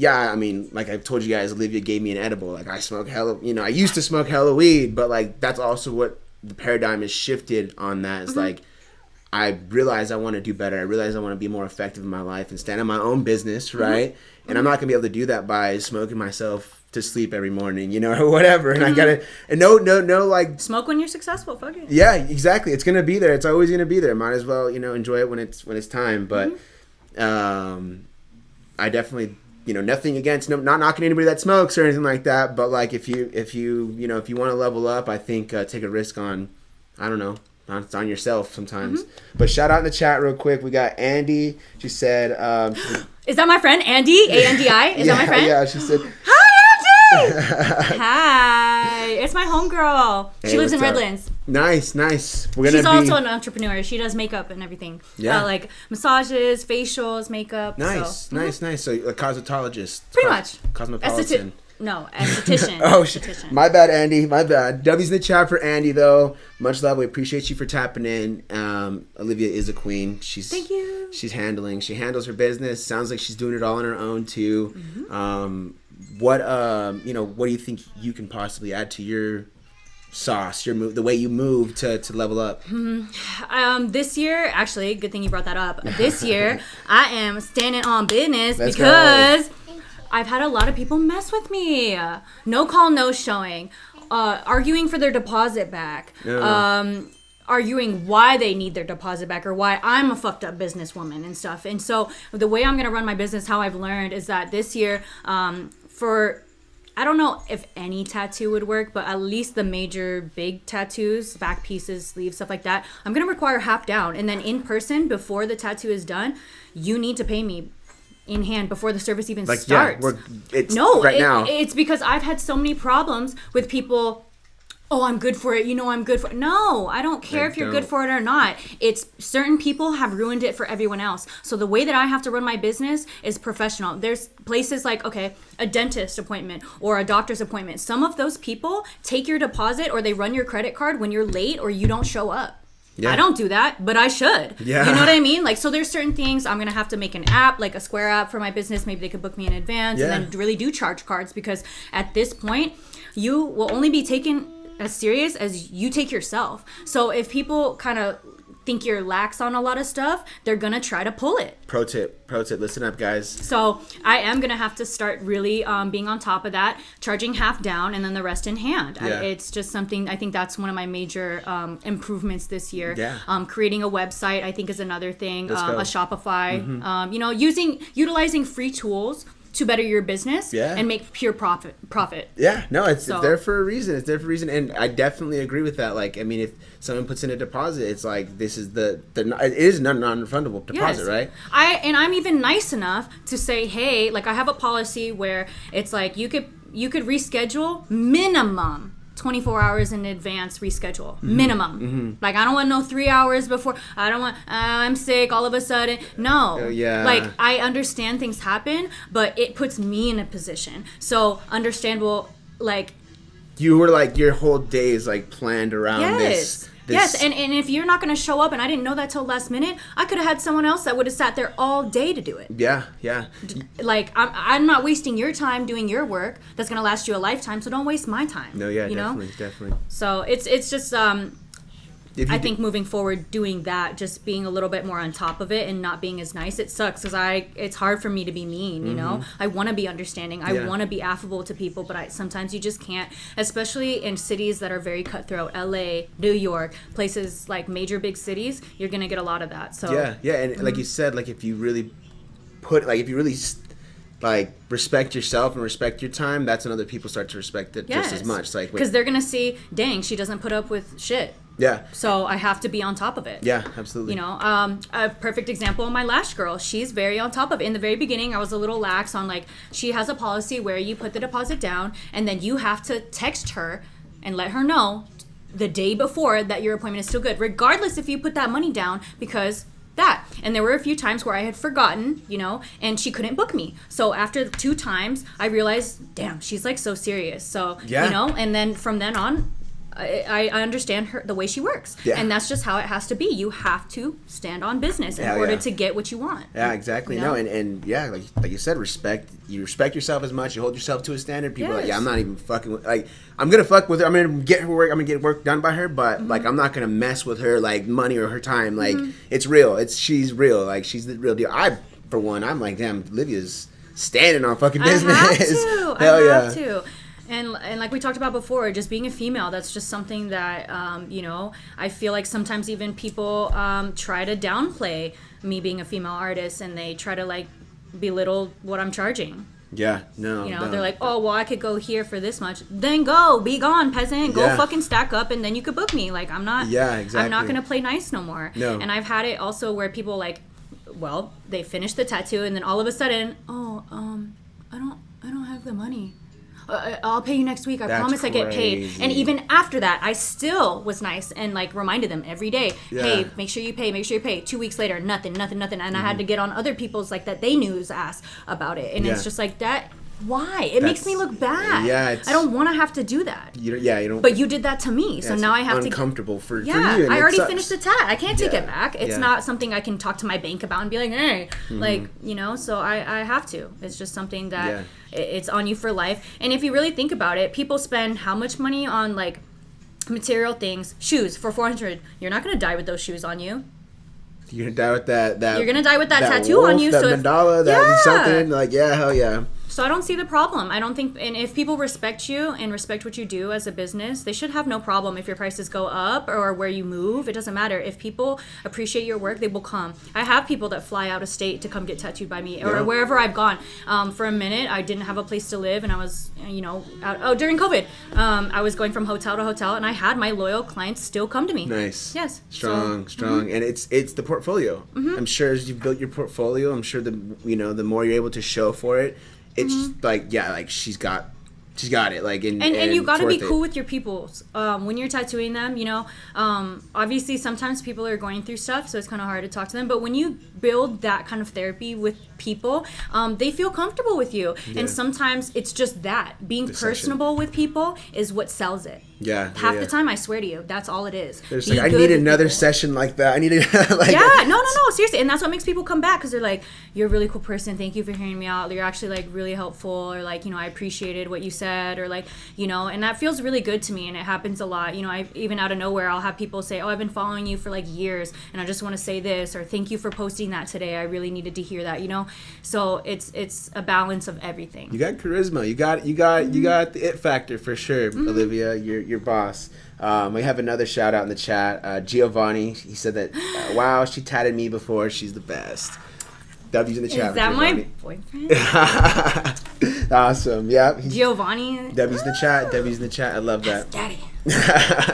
I mean, like I've told you guys, Olivia gave me an edible. Like, I smoke hella, I used to smoke hella weed, but like that's also what the paradigm has shifted on that. It's like, I realize I want to do better. I realize I want to be more effective in my life and stand on my own business, right? And I'm not gonna be able to do that by smoking myself to sleep every morning, or whatever. And I gotta, and no, like, smoke when you're successful. Fuck it. Yeah, exactly. It's gonna be there. It's always gonna be there. Might as well, enjoy it when it's time. But I definitely, nothing against, not knocking anybody that smokes or anything like that. But like, if you want to level up, I think take a risk on, I don't know, it's on yourself sometimes. But shout out in the chat real quick. We got Andy. She said, is that my friend Andy? A-N-D-I? Is that my friend? Yeah, she said, hi, Andy. Hi, it's my homegirl. She Hey, lives in what's up? Redlands. Nice. She's also an entrepreneur. She does makeup and everything. Yeah. Like massages, facials, makeup. Nice. So a cosmetologist. Pretty much. Cosmopolitan. No, esthetician. Esthetician. My bad, Andy. My bad. W's in the chat for Andy, though. Much love. We appreciate you for tapping in. Olivia is a queen. Thank you. She handles her business. Sounds like she's doing it all on her own too. What do you think you can possibly add to your sauce, the way you move to level up? This year, actually, good thing you brought that up. This year, I am standing on business Let's because go. I've had a lot of people mess with me. No call, no showing. Arguing for their deposit back. Arguing why they need their deposit back or why I'm a fucked up businesswoman and stuff. And so the way I'm going to run my business, how I've learned is that this year, I don't know if any tattoo would work, but at least the major big tattoos, back pieces, sleeves, stuff like that, I'm going to require half down. And then in person, before the tattoo is done, you need to pay me in hand before the service even starts. Now. It's because I've had so many problems with people. Oh, I'm good for it. I'm good for it. No, I don't care if you're good for it or not. It's certain people have ruined it for everyone else. So the way that I have to run my business is professional. There's places like, a dentist appointment or a doctor's appointment. Some of those people take your deposit or they run your credit card when you're late or you don't show up. Yeah. I don't do that, but I should. Yeah. You know what I mean? So there's certain things I'm going to have to make an app, like a Square app for my business. Maybe they could book me in advance and then really do charge cards because at this point, you will only be taken as serious as you take yourself. So if people kind of think you're lax on a lot of stuff, they're gonna try to pull it. Pro tip, listen up, guys. So I am gonna have to start really being on top of that, charging half down and then the rest in hand. It's just something, I think that's one of my major improvements this year. Creating a website, I think, is another thing. A Shopify, utilizing free tools to better your business and make pure profit. It's there for a reason. And I definitely agree with that. If someone puts in a deposit, it's like, this is it is non-refundable deposit, right? I'm even nice enough to say, hey, I have a policy where it's like you could reschedule minimum 24 hours in advance reschedule. Minimum. I don't want no 3 hours before. I don't want, I'm sick all of a sudden. No. I understand things happen, but it puts me in a position. So understandable, you were your whole day is planned around this. Yes, and if you're not going to show up, and I didn't know that till last minute, I could have had someone else that would have sat there all day to do it. Yeah. I'm not wasting your time doing your work that's going to last you a lifetime, so don't waste my time. No, definitely. So it's just I think moving forward, doing that, just being a little bit more on top of it and not being as nice, it sucks because it's hard for me to be mean, you know? I want to be understanding. I want to be affable to people, but sometimes you just can't, especially in cities that are very cutthroat. LA, New York, places like major big cities, you're going to get a lot of that. So and like you said, if you really respect yourself and respect your time, that's when other people start to respect it just as much. Because they're going to see, dang, she doesn't put up with shit. Yeah. So I have to be on top of it. Yeah, absolutely. A perfect example, my lash girl, she's very on top of it. In the very beginning, I was a little lax on she has a policy where you put the deposit down and then you have to text her and let her know the day before that your appointment is still good, regardless if you put that money down, because that. And there were a few times where I had forgotten, and she couldn't book me. So after 2 times, I realized, damn, she's so serious. So, and then from then on, I understand the way she works. Yeah. And that's just how it has to be. You have to stand on business in order to get what you want. Yeah, exactly. No, and like you said, respect. You respect yourself as much. You hold yourself to a standard. People are I'm not even fucking with, I'm going to fuck with her. I'm going to get her work. I'm going to get work done by her, but I'm not going to mess with her money or her time. It's real. she's real. She's the real deal. For one, I'm damn, Olivia's standing on fucking business. I have to. And like we talked about before, just being a female, that's just something that, I feel like sometimes even people try to downplay me being a female artist and they try to belittle what I'm charging. Yeah, no. You know, they're like, oh, well, I could go here for this much. Then go, be gone, peasant. Go fucking stack up, and then you could book me. Like, I'm not. Yeah, exactly. I'm not gonna play nice no more. No. And I've had it also where people like, well, they finish the tattoo, and then all of a sudden, I don't have the money. I'll pay you next week. I promise I get paid. And even after that, I still was nice and like reminded them every day, hey, make sure you pay. 2 weeks later, nothing. And I had to get on other people's like that they knew's ass about it. And it's just like that. Why? It makes me look bad. Yeah, I don't want to have to do that. You don't. But you did that to me, so now I have to. Uncomfortable for you. And I already finished the tat. I can't take it back. It's not something I can talk to my bank about and be like, hey, like, you know. So I have to. It's just something that it's on you for life. And if you really think about it, people spend how much money on like material things, shoes for $400. You're not gonna die with those shoes on you. You're gonna die with that. You're gonna die with that tattoo wolf, on you. That so mandala, that something like hell yeah. So I don't see the problem. I don't think, and if people respect you and respect what you do as a business, they should have no problem if your prices go up or where you move. It doesn't matter. If people appreciate your work, they will come. I have people that fly out of state to come get tattooed by me or wherever I've gone. For a minute, I didn't have a place to live, and I was, out. During COVID, I was going from hotel to hotel, and I had my loyal clients still come to me. Nice. Yes. Strong. And it's the portfolio. I'm sure as you built your portfolio, I'm sure the more you're able to show for it. It's like she's got it, like, and you got to be cool with your people when you're tattooing them. Obviously sometimes people are going through stuff, so it's kind of hard to talk to them, but when you build that kind of therapy with people, they feel comfortable with you. And sometimes it's just that being personable with people is what sells it. Half the time, I swear to you, that's all it is. Like, I need another session like that. I need to no, seriously. And that's what makes people come back, because they're like, you're a really cool person, thank you for hearing me out, you're actually like really helpful, or like, I appreciated what you said, or like, and that feels really good to me. And it happens a lot. I even out of nowhere, I'll have people say, oh, I've been following you for like years, and I just want to say this, or thank you for posting that today, I really needed to hear that. So it's a balance of everything. You got charisma, you got the it factor for sure. Olivia, your boss. We have another shout out in the chat. Giovanni, he said that wow, she tatted me before, she's the best. W's in the chat. Is that Giovanni. my boyfriend? Awesome. Yeah. Giovanni. W's in the chat. I love that. Daddy.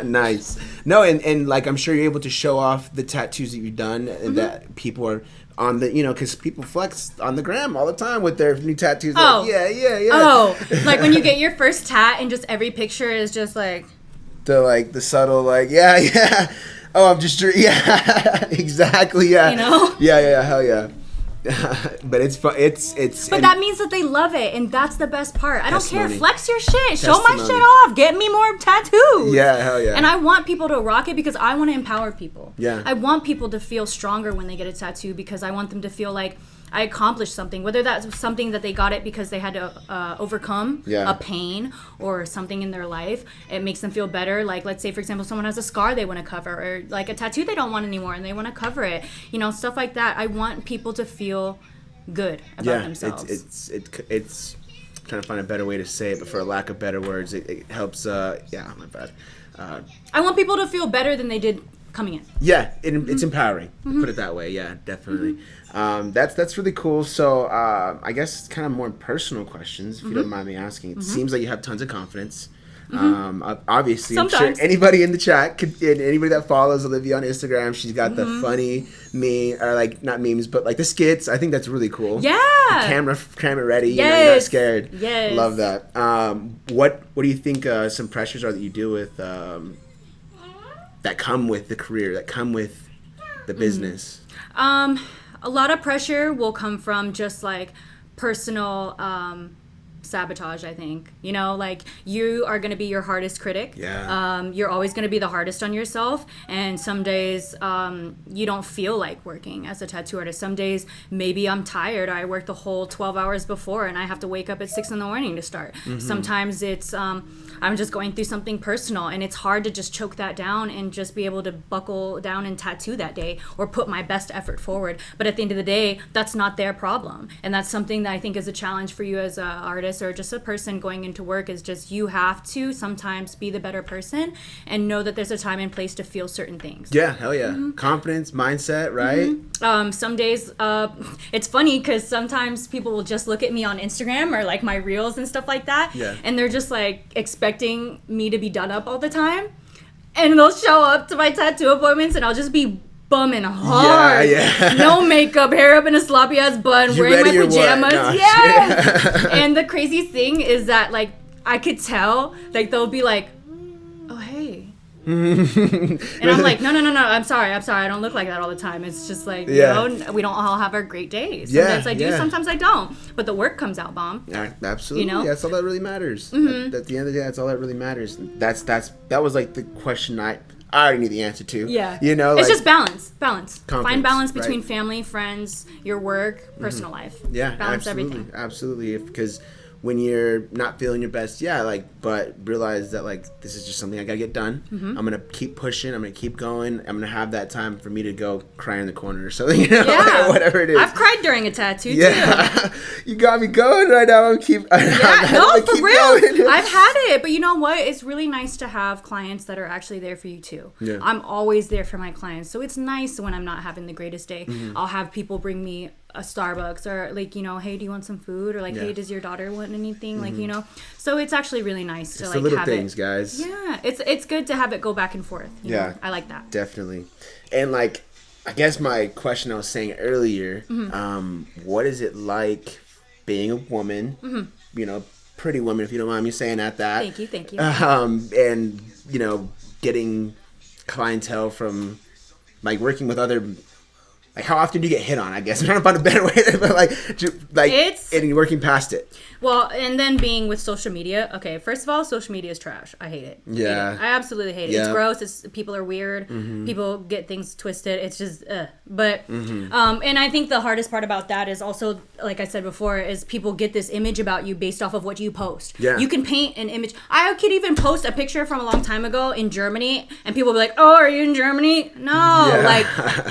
Nice. No, and like, I'm sure you're able to show off the tattoos that you've done, and that people are on the, because people flex on the gram all the time with their new tattoos. Oh. Like, yeah. Oh, like when you get your first tat and just every picture is just like. The subtle, like, yeah. Oh, I'm just, exactly, yeah. Yeah, hell yeah. But it's fun. But that means that they love it, and that's the best part. I don't care. Flex your shit. Testimony. Show my shit off. Get me more tattoos. Yeah, hell yeah. And I want people to rock it because I want to empower people. Yeah. I want people to feel stronger when they get a tattoo, because I want them to feel like I accomplished something, whether that's something that they got it because they had to overcome a pain or something in their life. It makes them feel better. Like, let's say, for example, someone has a scar they want to cover, or like a tattoo they don't want anymore and they want to cover it. Stuff like that. I want people to feel good about themselves. It's trying to find a better way to say it, but for a lack of better words, it helps. My bad. I want people to feel better than they did coming in. Yeah, it's empowering. Put it that way. Yeah, definitely. That's really cool. So I guess kind of more personal questions, if you don't mind me asking. It seems like you have tons of confidence. Obviously, sometimes. I'm sure anybody in the chat, anybody that follows Olivia on Instagram, she's got the funny or like, not memes, but like the skits. I think that's really cool. Yeah. The camera ready. Yes. You're not scared. Yes. Love that. What do you think some pressures are that you deal with that come with the career, that come with the business? A lot of pressure will come from just like personal sabotage, I think. Like, you are going to be your hardest critic. Yeah. You're always going to be the hardest on yourself, and some days you don't feel like working as a tattoo artist. Some days maybe I'm tired. I worked the whole 12 hours before and I have to wake up at 6 a.m. to start. Sometimes it's I'm just going through something personal, and it's hard to just choke that down and just be able to buckle down and tattoo that day or put my best effort forward. But at the end of the day, that's not their problem, and that's something that I think is a challenge for you as an artist artist or just a person going into work is just you have to sometimes be the better person and know that there's a time and place to feel certain things. Yeah, hell yeah. Confidence, mindset, right? Some days, it's funny because sometimes people will just look at me on Instagram or like my reels and stuff like that, and they're just like expecting me to be done up all the time, and they'll show up to my tattoo appointments and I'll just be bumming hard. No makeup, hair up in a sloppy ass bun, wearing my pajamas. No, and the craziest thing is that like I could tell, like they'll be like, oh hey. And I'm like, no, I'm sorry, I don't look like that all the time. It's just like, you know, we don't all have our great days. Sometimes I do, sometimes I don't, but the work comes out bomb. Absolutely. You know, that's all that really matters. At the end of the day, that's all that really matters. That was like the question I already knew the answer to. Yeah. You know, it's just balance. Find balance between right? family, friends, your work, personal life. Yeah, balance absolutely, everything. Absolutely. Because when you're not feeling your best, but realize that like this is just something I gotta get done. I'm gonna keep pushing. I'm gonna keep going. I'm gonna have that time for me to go cry in the corner or something. You know, like, whatever it is. I've cried during a tattoo too. You got me going right now. I'm for real. I've had it, but you know what? It's really nice to have clients that are actually there for you too. Yeah. I'm always there for my clients, so it's nice when I'm not having the greatest day. I'll have people bring me a Starbucks or like, you know, hey, do you want some food? Or like, hey, does your daughter want anything? Like, you know, so it's actually really nice to it's like the little have things, it. Guys. Yeah, it's good to have it go back and forth. You know? I like that. Definitely. And like, I guess my question I was saying earlier, what is it like being a woman? You know, pretty woman, if you don't mind me saying that. Thank you. And you know, getting clientele from like working with other. Like, how often do you get hit on, I guess? I'm trying to find a better way, but like and you're working past it. Well, and then being with social media. Okay, first of all, social media is trash. I hate it. Yeah. I absolutely hate it. It's gross. People are weird. People get things twisted. It's just, But, and I think the hardest part about that is also, like I said before, is people get this image about you based off of what you post. Yeah. You can paint an image. I could even post a picture from a long time ago in Germany, and people will be like, oh, are you in Germany? No. Like,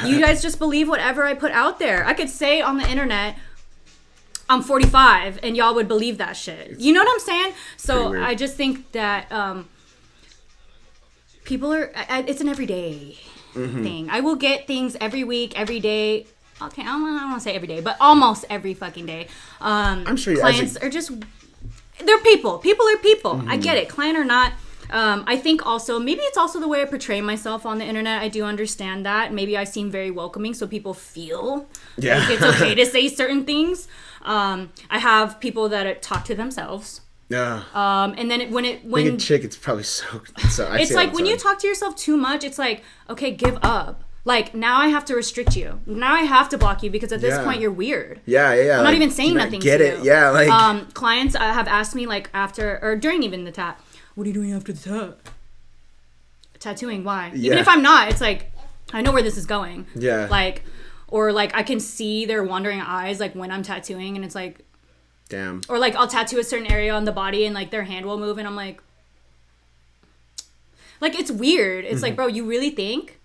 you guys just believe whatever I put out there. I could say on the internet, I'm 45, and y'all would believe that shit. You know what I'm saying? So I just think that people are, it's an everyday thing. I will get things every week, every day. Okay, I don't want to say every day, but almost every fucking day. I'm sure clients are just, they're people. People are people. I get it. Client or not. I think also, maybe it's also the way I portray myself on the internet. I do understand that. Maybe I seem very welcoming, so people feel like it's okay to say certain things. I have people that talk to themselves. Yeah. And then when being a chick, it's probably so. It's like when you talk to yourself too much, it's like, okay, give up. Like, now I have to restrict you. Now I have to block you because at this point you're weird. Yeah. I'm not even saying nothing to you. Get it? Yeah, like clients have asked me like after or during even the tat. What are you doing after the tat? Tattooing. Why? Even if I'm not, it's like I know where this is going. Yeah. Like, or like I can see their wandering eyes like when I'm tattooing, and it's like, damn. Or like I'll tattoo a certain area on the body, and like their hand will move, and I'm like it's weird. It's like, bro, you really think?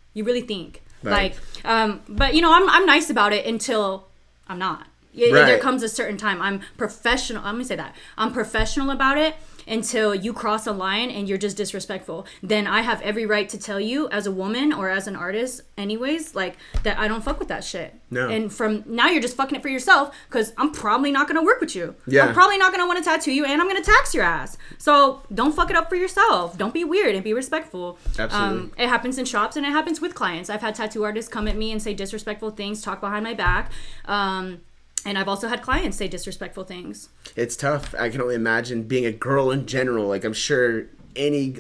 Right. Like, but you know, I'm nice about it until I'm not. There comes a certain time. I'm professional. Let me say that. I'm professional about it until you cross a line and you're just disrespectful. Then I have every right to tell you as a woman or as an artist anyways, like, that I don't fuck with that shit. No. And from now you're just fucking it for yourself because I'm probably not going to work with you. Yeah. I'm probably not going to want to tattoo you, and I'm going to tax your ass. So don't fuck it up for yourself. Don't be weird and be respectful. Absolutely. It happens in shops and it happens with clients. I've had tattoo artists come at me and say disrespectful things, talk behind my back. And I've also had clients say disrespectful things. It's tough. I can only imagine being a girl in general. Like, I'm sure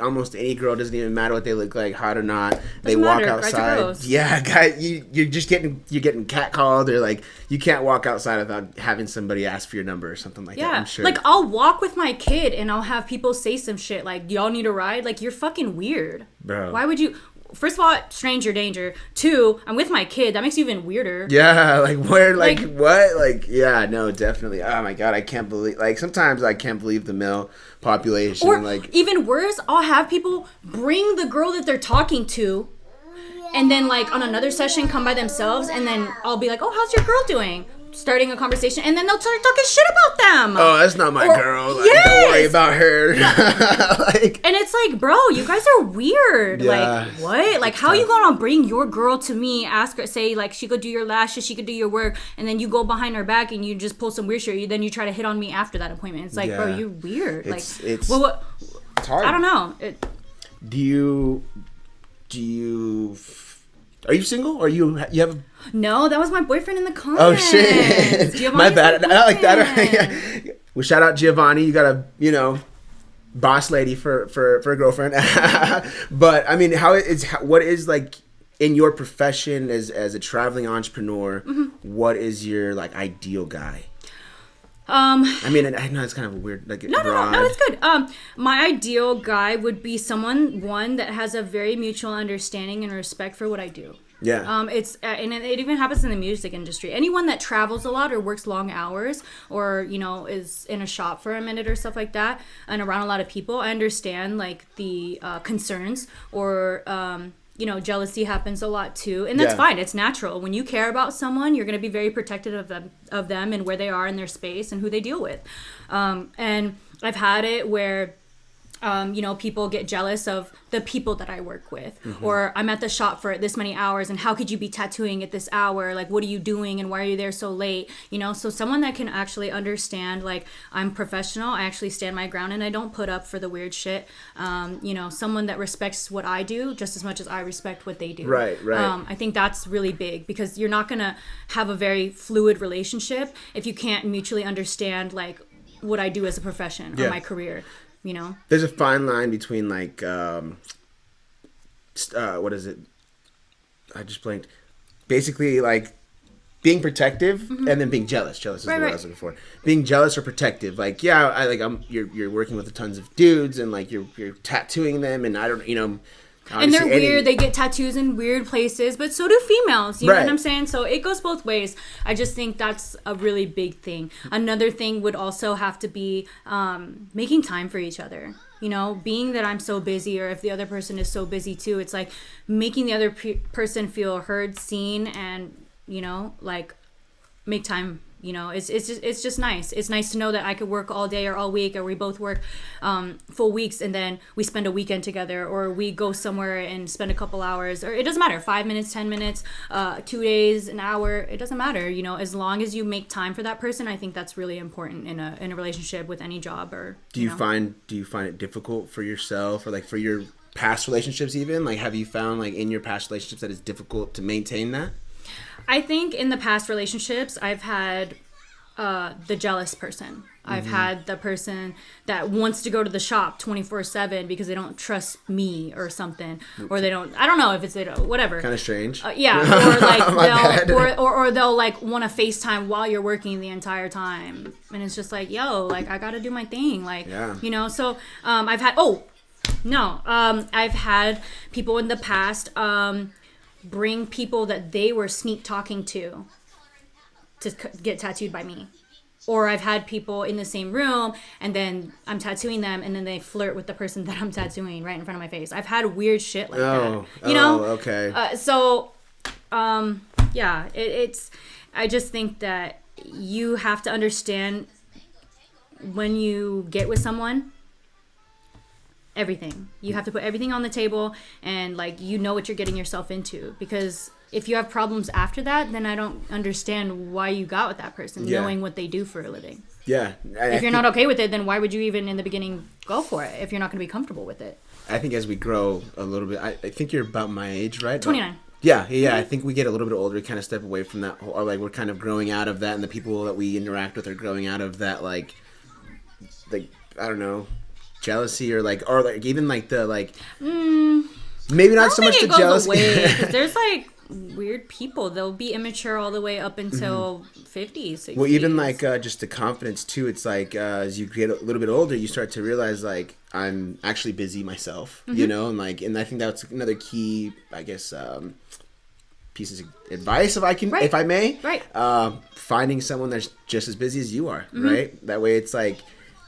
almost any girl, doesn't even matter what they look like, hot or not. They walk outside. Yeah, guy, you're getting catcalled, or like you can't walk outside without having somebody ask for your number or something like that. I'm sure. Like, I'll walk with my kid and I'll have people say some shit like, y'all need a ride? Like, you're fucking weird. Bro. Why would you? First of all, stranger danger. 2, I'm with my kid. That makes you even weirder. Yeah, like where, like what? Like, yeah, no, definitely. Oh my God, I can't believe. Like, sometimes I can't believe the male population. Or like, even worse, I'll have people bring the girl that they're talking to, and then like on another session come by themselves, and then I'll be like, "Oh, how's your girl doing?" starting a conversation, and then they'll start talking shit about them. Oh, that's not my girl. Like, yes. Don't worry about her. And it's like, bro, you guys are weird. Like, what? Like, how are you gonna bring your girl to me, ask her, say, like, she could do your lashes, she could do your work, and then you go behind her back and you just pull some weird shit, then you try to hit on me after that appointment. It's like, bro, you're weird. It's hard. I don't know. Do you are you single, or you have? No, that was my boyfriend in the comments. Oh shit! My bad. I like that. Well, shout out Giovanni. You got a boss lady for a girlfriend. But I mean, what is like in your profession as a traveling entrepreneur? What is your like ideal guy? I mean, I know it's kind of weird. Like no, it's good. My ideal guy would be someone that has a very mutual understanding and respect for what I do. Yeah. It's and it even happens in the music industry. Anyone that travels a lot or works long hours or is in a shop for a minute or stuff like that and around a lot of people, I understand like the concerns or jealousy happens a lot too, and that's fine. It's natural. When you care about someone, you're going to be very protective of them and where they are in their space and who they deal with. And I've had it where people get jealous of the people that I work with, or I'm at the shop for this many hours, and how could you be tattooing at this hour? Like, what are you doing, and why are you there so late? So someone that can actually understand, like, I'm professional, I actually stand my ground, and I don't put up for the weird shit. Someone that respects what I do just as much as I respect what they do. Right. I think that's really big, because you're not gonna have a very fluid relationship if you can't mutually understand, like, what I do as a profession or my career. There's a fine line between like what is it? I just blanked. Basically, like being protective and then being jealous. Jealous is the word I was looking for. Being jealous or protective. Like, you're working with tons of dudes and like you're tattooing them, and I don't. And they're weird. They get tattoos in weird places, but so do females. You know what I'm saying? So it goes both ways. I just think that's a really big thing. Another thing would also have to be making time for each other. Being that I'm so busy, or if the other person is so busy too, it's like making the other person feel heard, seen, and like make time. It's just nice. It's nice to know that I could work all day or all week, or we both work full weeks, and then we spend a weekend together, or we go somewhere and spend a couple hours, or it doesn't matter, 5 minutes, 10 minutes, 2 days, an hour, it doesn't matter. As long as you make time for that person, I think that's really important in a relationship with any job. Or do you find it difficult for yourself, or like for your past relationships even? Like, have you found like in your past relationships that it's difficult to maintain that? I think in the past relationships, I've had the jealous person. I've had the person that wants to go to the shop 24/7 because they don't trust me or something, or they don't. I don't know if it's whatever. Kind of strange. Or like or they'll like want to FaceTime while you're working the entire time, and it's just like, yo, like I gotta do my thing, like So I've had I've had people in the past bring people that they were sneak talking to get tattooed by me. Or I've had people in the same room, and then I'm tattooing them, and then they flirt with the person that I'm tattooing right in front of my face. I've had weird shit like that. Okay. It's I just think that you have to understand when you get with someone, everything. You have to put everything on the table, and like what you're getting yourself into, because if you have problems after that, then I don't understand why you got with that person, knowing what they do for a living. Yeah. If you're not okay with it, then why would you even in the beginning go for it if you're not going to be comfortable with it? I think as we grow a little bit, I think you're about my age, right? 29. Yeah. I think we get a little bit older, kind of step away from that, or like we're kind of growing out of that, and the people that we interact with are growing out of that, like I don't know, jealousy, or even like the maybe not so much the jealousy. Because there's like weird people. They'll be immature all the way up until 50s, 60s. Well, even like just the confidence too. It's like as you get a little bit older, you start to realize like I'm actually busy myself, and I think that's another key, I guess, pieces of advice, if I may. Right. Finding someone that's just as busy as you are, right? That way it's like,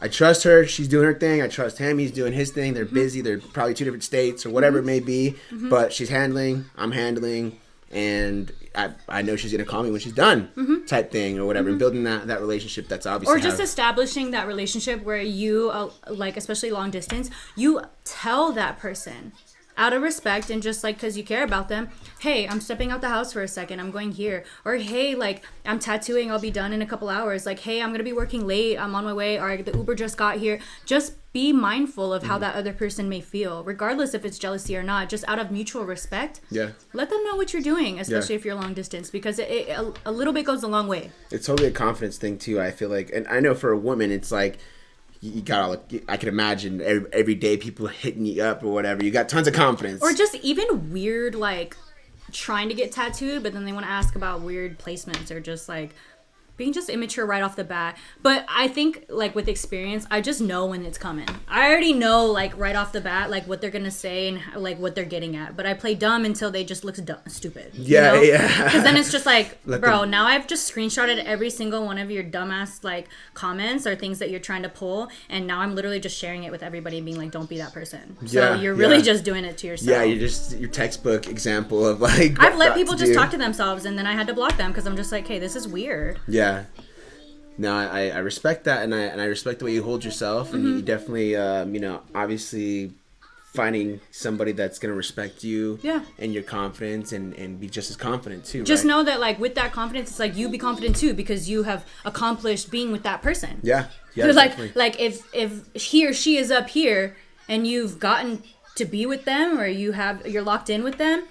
I trust her, she's doing her thing. I trust him, he's doing his thing. They're busy. They're probably two different states or whatever it may be. But she's handling, I'm handling. and I know she's gonna call me when she's done, type thing or whatever. And building that relationship that's obviously or just establishing that relationship where you like, especially long distance, you tell that person out of respect and just like because you care about them, hey, I'm stepping out the house for a second, I'm going here, or hey, like I'm tattooing, I'll be done in a couple hours, like hey, I'm gonna be working late, I'm on my way, or the Uber just got here. Just be mindful of how that other person may feel, regardless if it's jealousy or not. Just out of mutual respect, let them know what you're doing, especially if you're long distance, because a little bit goes a long way. It's totally a confidence thing too, I feel like. And I know for a woman it's like you got, I can imagine every day people hitting you up or whatever. You got tons of confidence. Or just even weird, like, trying to get tattooed, but then they want to ask about weird placements, or just, like, being just immature right off the bat. But I think, like, with experience, I just know when it's coming. I already know, like, right off the bat, like, what they're going to say and, like, what they're getting at. But I play dumb until they just look stupid. Yeah, you know? yeah. Because then it's just like, bro, now I've just screenshotted every single one of your dumbass, like, comments or things that you're trying to pull. And now I'm literally just sharing it with everybody and being like, don't be that person. So you're really just doing it to yourself. Yeah, you're just your textbook example of, like, I've let people just talk to themselves, and then I had to block them because I'm just like, hey, this is weird. Yeah. No, I respect that, and I respect the way you hold yourself, and you definitely, you know, obviously finding somebody that's going to respect you and your confidence and be just as confident too. Just know that, like, with that confidence, it's like you be confident too, because you have accomplished being with that person. Yeah. So like if he or she is up here and you've gotten to be with them, or you're locked in with them,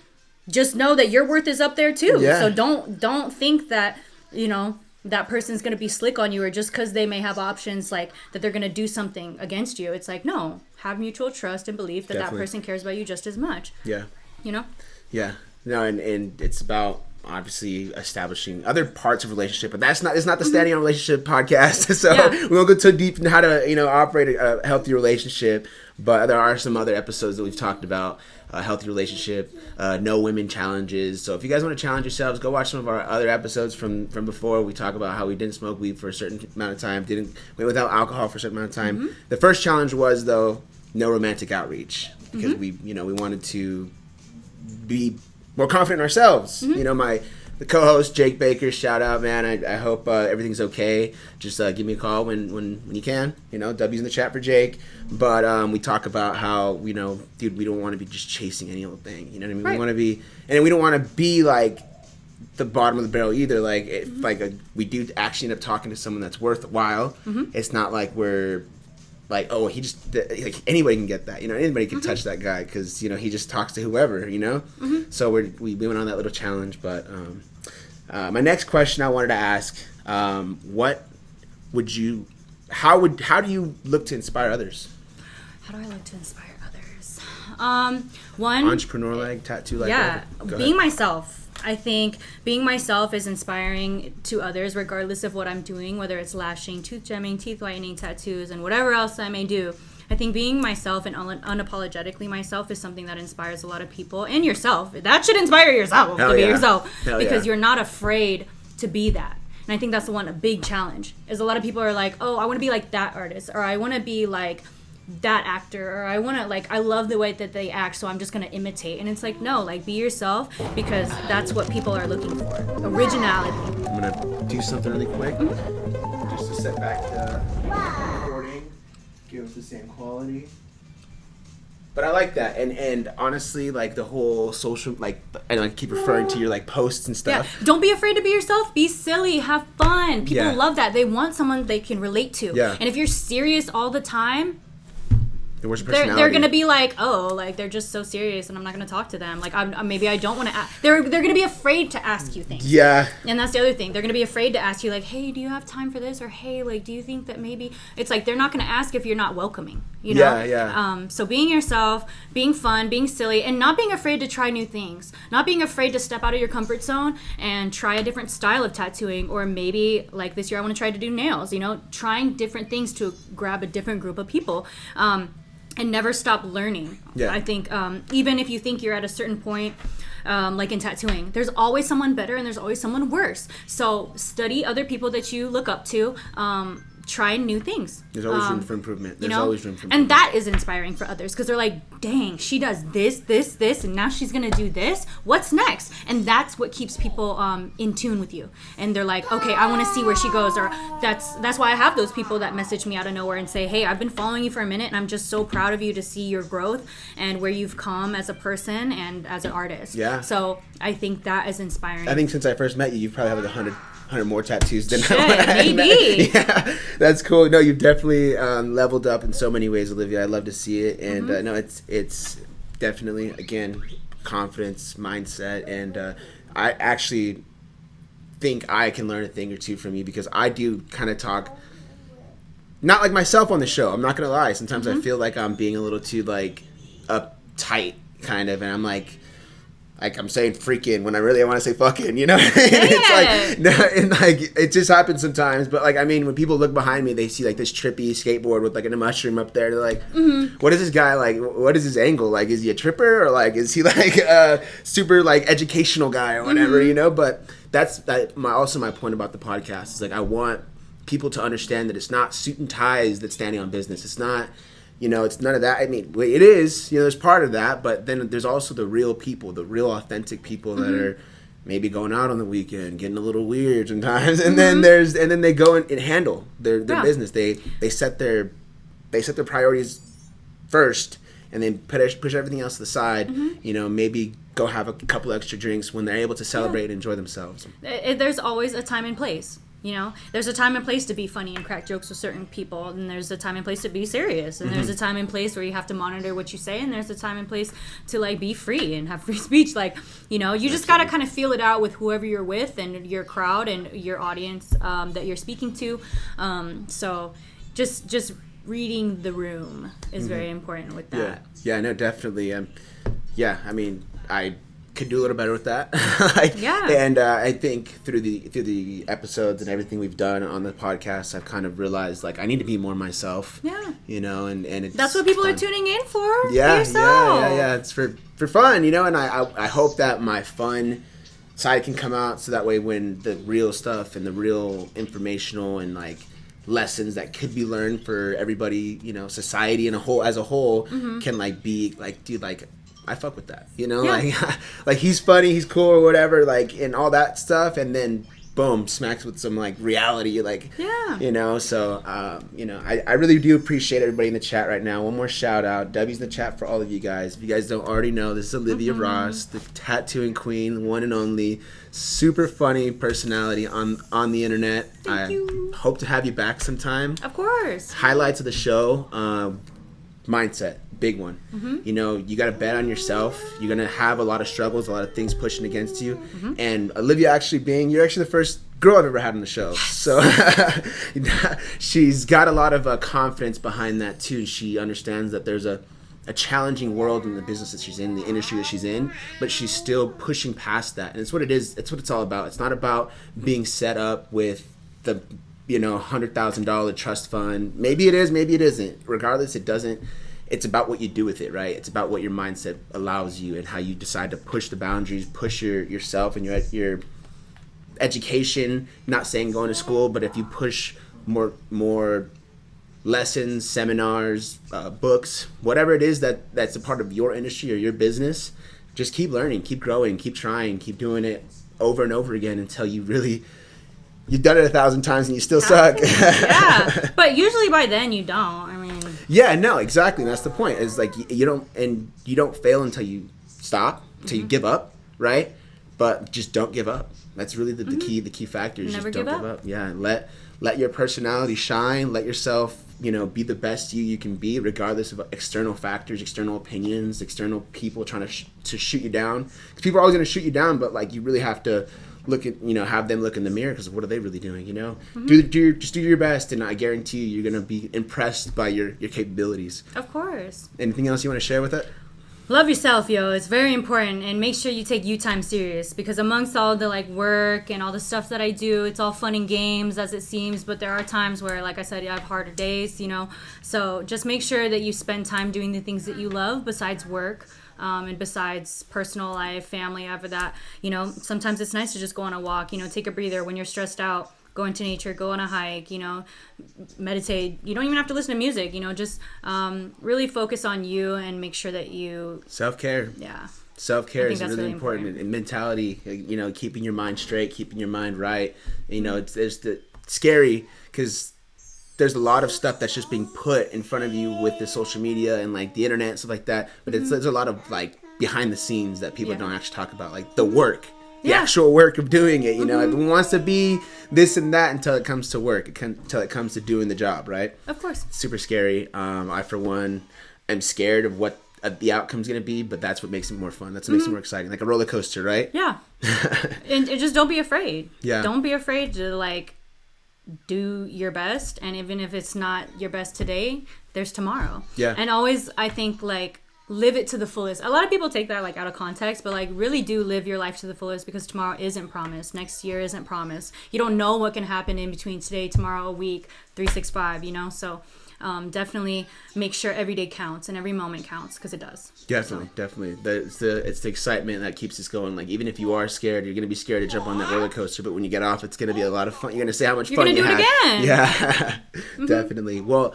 just know that your worth is up there too. Yeah. So don't think that, you know, that person's going to be slick on you, or just because they may have options, like, that they're going to do something against you. It's like, no, have mutual trust and belief that that person cares about you just as much. Yeah. You know? Yeah. No, and it's about obviously establishing other parts of relationship, but it's not the Standing on Relationship podcast. So we won't go too deep into how to, you know, operate a healthy relationship, but there are some other episodes that we've talked about. Healthy relationship, no women challenges. So if you guys want to challenge yourselves, go watch some of our other episodes from before. We talk about how we didn't smoke weed for a certain amount of time, went without alcohol for a certain amount of time. The first challenge was, though, no romantic outreach, because we wanted to be more confident in ourselves. You know, the co-host Jake Baker, shout out, man. I hope everything's okay. Just give me a call when you can. You know, W's in the chat for Jake. But we talk about how, you know, dude, we don't want to be just chasing any old thing. You know what I mean? Right. We want to be, and we don't want to be like the bottom of the barrel either. Like, we do actually end up talking to someone that's worthwhile. It's not like we're like, oh, he just, like, anybody can get that, you know, anybody can touch that guy, because, you know, he just talks to whoever, you know. So we went on that little challenge. But my next question I wanted to ask, what would you, how do you look to inspire others? How do I look to inspire others? One, entrepreneur, like, tattoo, like, being myself. I think being myself is inspiring to others, regardless of what I'm doing, whether it's lashing, tooth gemming, teeth whitening, tattoos, and whatever else I may do. I think being myself and unapologetically myself is something that inspires a lot of people, and yourself. That should inspire yourself to be yourself, because you're not afraid to be that. And I think that's a big challenge, is a lot of people are like, oh, I want to be like that artist, or I want to be like that actor, or I want to, like, I love the way that they act, so I'm just going to imitate. And it's like, no, like, be yourself, because that's what people are looking for. Originality. I'm going to do something really quick. Just to set back the recording, give us the same quality. But I like that, and honestly, like, the whole social, like, and I keep referring to your, like, posts and stuff. Yeah. Don't be afraid to be yourself. Be silly. Have fun. People love that. They want someone they can relate to. Yeah. And if you're serious all the time, they're gonna be like, oh, like, they're just so serious, and I'm not gonna talk to them. Like, maybe I don't want to. They're gonna be afraid to ask you things. Yeah. And that's the other thing. They're gonna be afraid to ask you, like, hey, do you have time for this? Or hey, like, do you think that maybe it's like they're not gonna ask if you're not welcoming. You know. Yeah. So being yourself, being fun, being silly, and not being afraid to try new things. Not being afraid to step out of your comfort zone and try a different style of tattooing, or maybe, like, this year I want to try to do nails. You know, trying different things to grab a different group of people. And never stop learning. Yeah. I think even if you think you're at a certain point, like in tattooing, there's always someone better and there's always someone worse. So study other people that you look up to. try new things. There's always room for improvement. There's always room for improvement. And that is inspiring for others because they're like, dang, she does this, and now she's going to do this. What's next? And that's what keeps people in tune with you. And they're like, okay, I want to see where she goes. Or that's why I have those people that message me out of nowhere and say, hey, I've been following you for a minute and I'm just so proud of you to see your growth and where you've come as a person and as an artist. Yeah. So I think that is inspiring. I think since I first met you, you probably have like 100 more tattoos than maybe. Yeah, that's cool. No, you've definitely leveled up in so many ways, Olivia. I love to see it, and no, it's definitely, again, confidence, mindset, and I actually think I can learn a thing or two from you because I do kind of talk, not like myself on the show. I'm not gonna lie. Sometimes I feel like I'm being a little too like uptight, kind of, and I'm like I'm saying freaking when I really want to say fucking, you know? It's like, no, and like, it just happens sometimes. But like, I mean, when people look behind me, they see like this trippy skateboard with like a mushroom up there. They're like, what is this guy like? What is his angle? Like, is he a tripper or like, is he like a super like educational guy or whatever, you know? But that's also my point about the podcast is like, I want people to understand that it's not suit and ties that's standing on business. It's not, you know, it's none of that. I mean, it is, you know, there's part of that, but then there's also the real people, the real authentic people that are maybe going out on the weekend, getting a little weird sometimes, and then they go and handle their business. They set their priorities first, and then push everything else to the side. You know, maybe go have a couple extra drinks when they're able to celebrate and enjoy themselves. There's always a time and place. You know, there's a time and place to be funny and crack jokes with certain people, and there's a time and place to be serious, and there's a time and place where you have to monitor what you say, and there's a time and place to like be free and have free speech. Like, you know, you just gotta kind of feel it out with whoever you're with and your crowd and your audience that you're speaking to. So just reading the room is very important with that. Yeah, no, definitely. Yeah, I mean, I could do a little better with that. And I think through the episodes and everything we've done on the podcast, I've kind of realized like I need to be more myself. Yeah. You know, and it's that's what people are tuning in for. Yeah, yeah. It's for fun, you know, and I hope that my fun side can come out so that way when the real stuff and the real informational and like lessons that could be learned for everybody, you know, society as a whole can like be like, dude, like I fuck with that, you know, like he's funny, he's cool or whatever, like, and all that stuff, and then boom, smacks with some like reality, like, you know. So you know, I really do appreciate everybody in the chat right now. One more shout out, W's in the chat for all of you guys. If you guys don't already know, this is Olivia Ross, the tattooing queen, one and only, super funny personality on the internet. Thank you. Hope to have you back sometime. Of course. Highlights of the show, mindset. Big one. You know, you got to bet on yourself. You're going to have a lot of struggles, a lot of things pushing against you. And Olivia you're actually the first girl I've ever had on the show. Yes. So she's got a lot of confidence behind that too. She understands that there's a challenging world in the business that she's in, the industry that she's in, but she's still pushing past that. And it's what it is. It's what it's all about. It's not about being set up with the, you know, $100,000 trust fund. Maybe it is, maybe it isn't. Regardless, it doesn't. It's about what you do with it, right? It's about what your mindset allows you and how you decide to push the boundaries, push yourself and your education. Not saying going to school, but if you push more lessons, seminars, books, whatever it is that's a part of your industry or your business, just keep learning, keep growing, keep trying, keep doing it over and over again until you've done it 1,000 times and you still suck. Yeah, but usually by then you don't. I mean. Yeah, no, exactly. And that's the point. Is like you don't fail until you stop, until you give up, right? But just don't give up. That's really the key. The key factor is Never just don't give up. Yeah, and let your personality shine. Let yourself, you know, be the best you can be, regardless of external factors, external opinions, external people trying to shoot you down. Because people are always going to shoot you down, but like you really have to have them look in the mirror because what are they really doing, you know? Just do your best, and I guarantee you're going to be impressed by your capabilities. Of course. Anything else you want to share with it? Love yourself, yo. It's very important, and make sure you take you time serious, because amongst all the like work and all the stuff that I do, it's all fun and games as it seems, but there are times where, like I said, I have harder days, you know? So just make sure that you spend time doing the things that you love besides work. And besides personal life, family, after that, you know, sometimes it's nice to just go on a walk, you know, take a breather when you're stressed out. go into nature, go on a hike, you know, meditate. You don't even have to listen to music, you know, just really focus on you and make sure that you... Self-care. Yeah. Self-care is really important. And mentality, you know, keeping your mind straight, keeping your mind right. You know, it's scary because there's a lot of stuff that's just being put in front of you with the social media and like the internet and stuff like that. But there's a lot of like behind the scenes that people don't actually talk about, like the work, the actual work of doing it. You know, everyone wants to be this and that until it comes to work, until it comes to doing the job, right? Of course. It's super scary. I, for one, am scared of what the outcome's going to be, but that's what makes it more fun. That's what makes it more exciting. Like a roller coaster, right? Yeah. and just don't be afraid. Yeah. Don't be afraid to like do your best, and even if it's not your best today, there's tomorrow. Yeah. And always, I think, like, live it to the fullest. A lot of people take that like out of context, but like really do live your life to the fullest, because tomorrow isn't promised. Next year isn't promised. You don't know what can happen in between today, tomorrow, a week, 365, you know? So definitely make sure every day counts and every moment counts, because it does. Definitely. It's the excitement that keeps us going. Like, even if you are scared, you're going to be scared to jump on that roller coaster, but when you get off, it's going to be a lot of fun. You're going to say how much fun you had. You're going to do it again. Yeah, definitely. Well,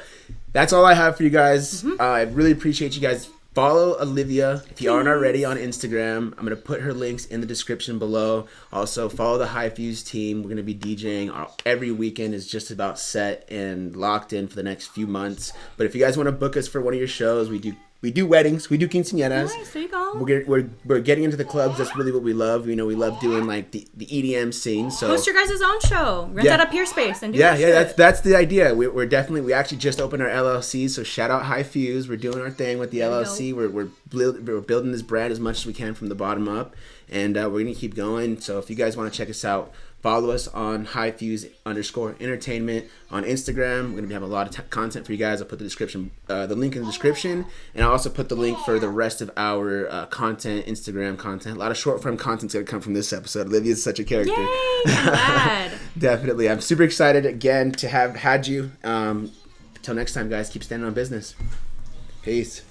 that's all I have for you guys. I really appreciate you guys. Follow Olivia if you aren't already on Instagram. I'm going to put her links in the description below. Also, follow the High Fuse team. We're going to be DJing. Every weekend is just about set and locked in for the next few months. But if you guys want to book us for one of your shows, we do weddings. We do quinceañeras. Nice, there you go. We're getting into the clubs. That's really what we love. You know, we love doing like the EDM scene. So host your guys' own show. Rent out up your space and do that shit. That's the idea. We actually just opened our LLC. So shout out High Fuse. We're doing our thing with the LLC. We're building this brand as much as we can from the bottom up, and we're gonna keep going. So if you guys want to check us out, follow us on highfuse_entertainment on Instagram. We're gonna have a lot of content for you guys. I'll put the link in the description, and I'll also put the link for the rest of our Instagram content. A lot of short form content's gonna come from this episode. Olivia's such a character. Yay! I'm glad. Definitely, I'm super excited again to have had you. Until next time, guys, keep standing on business. Peace.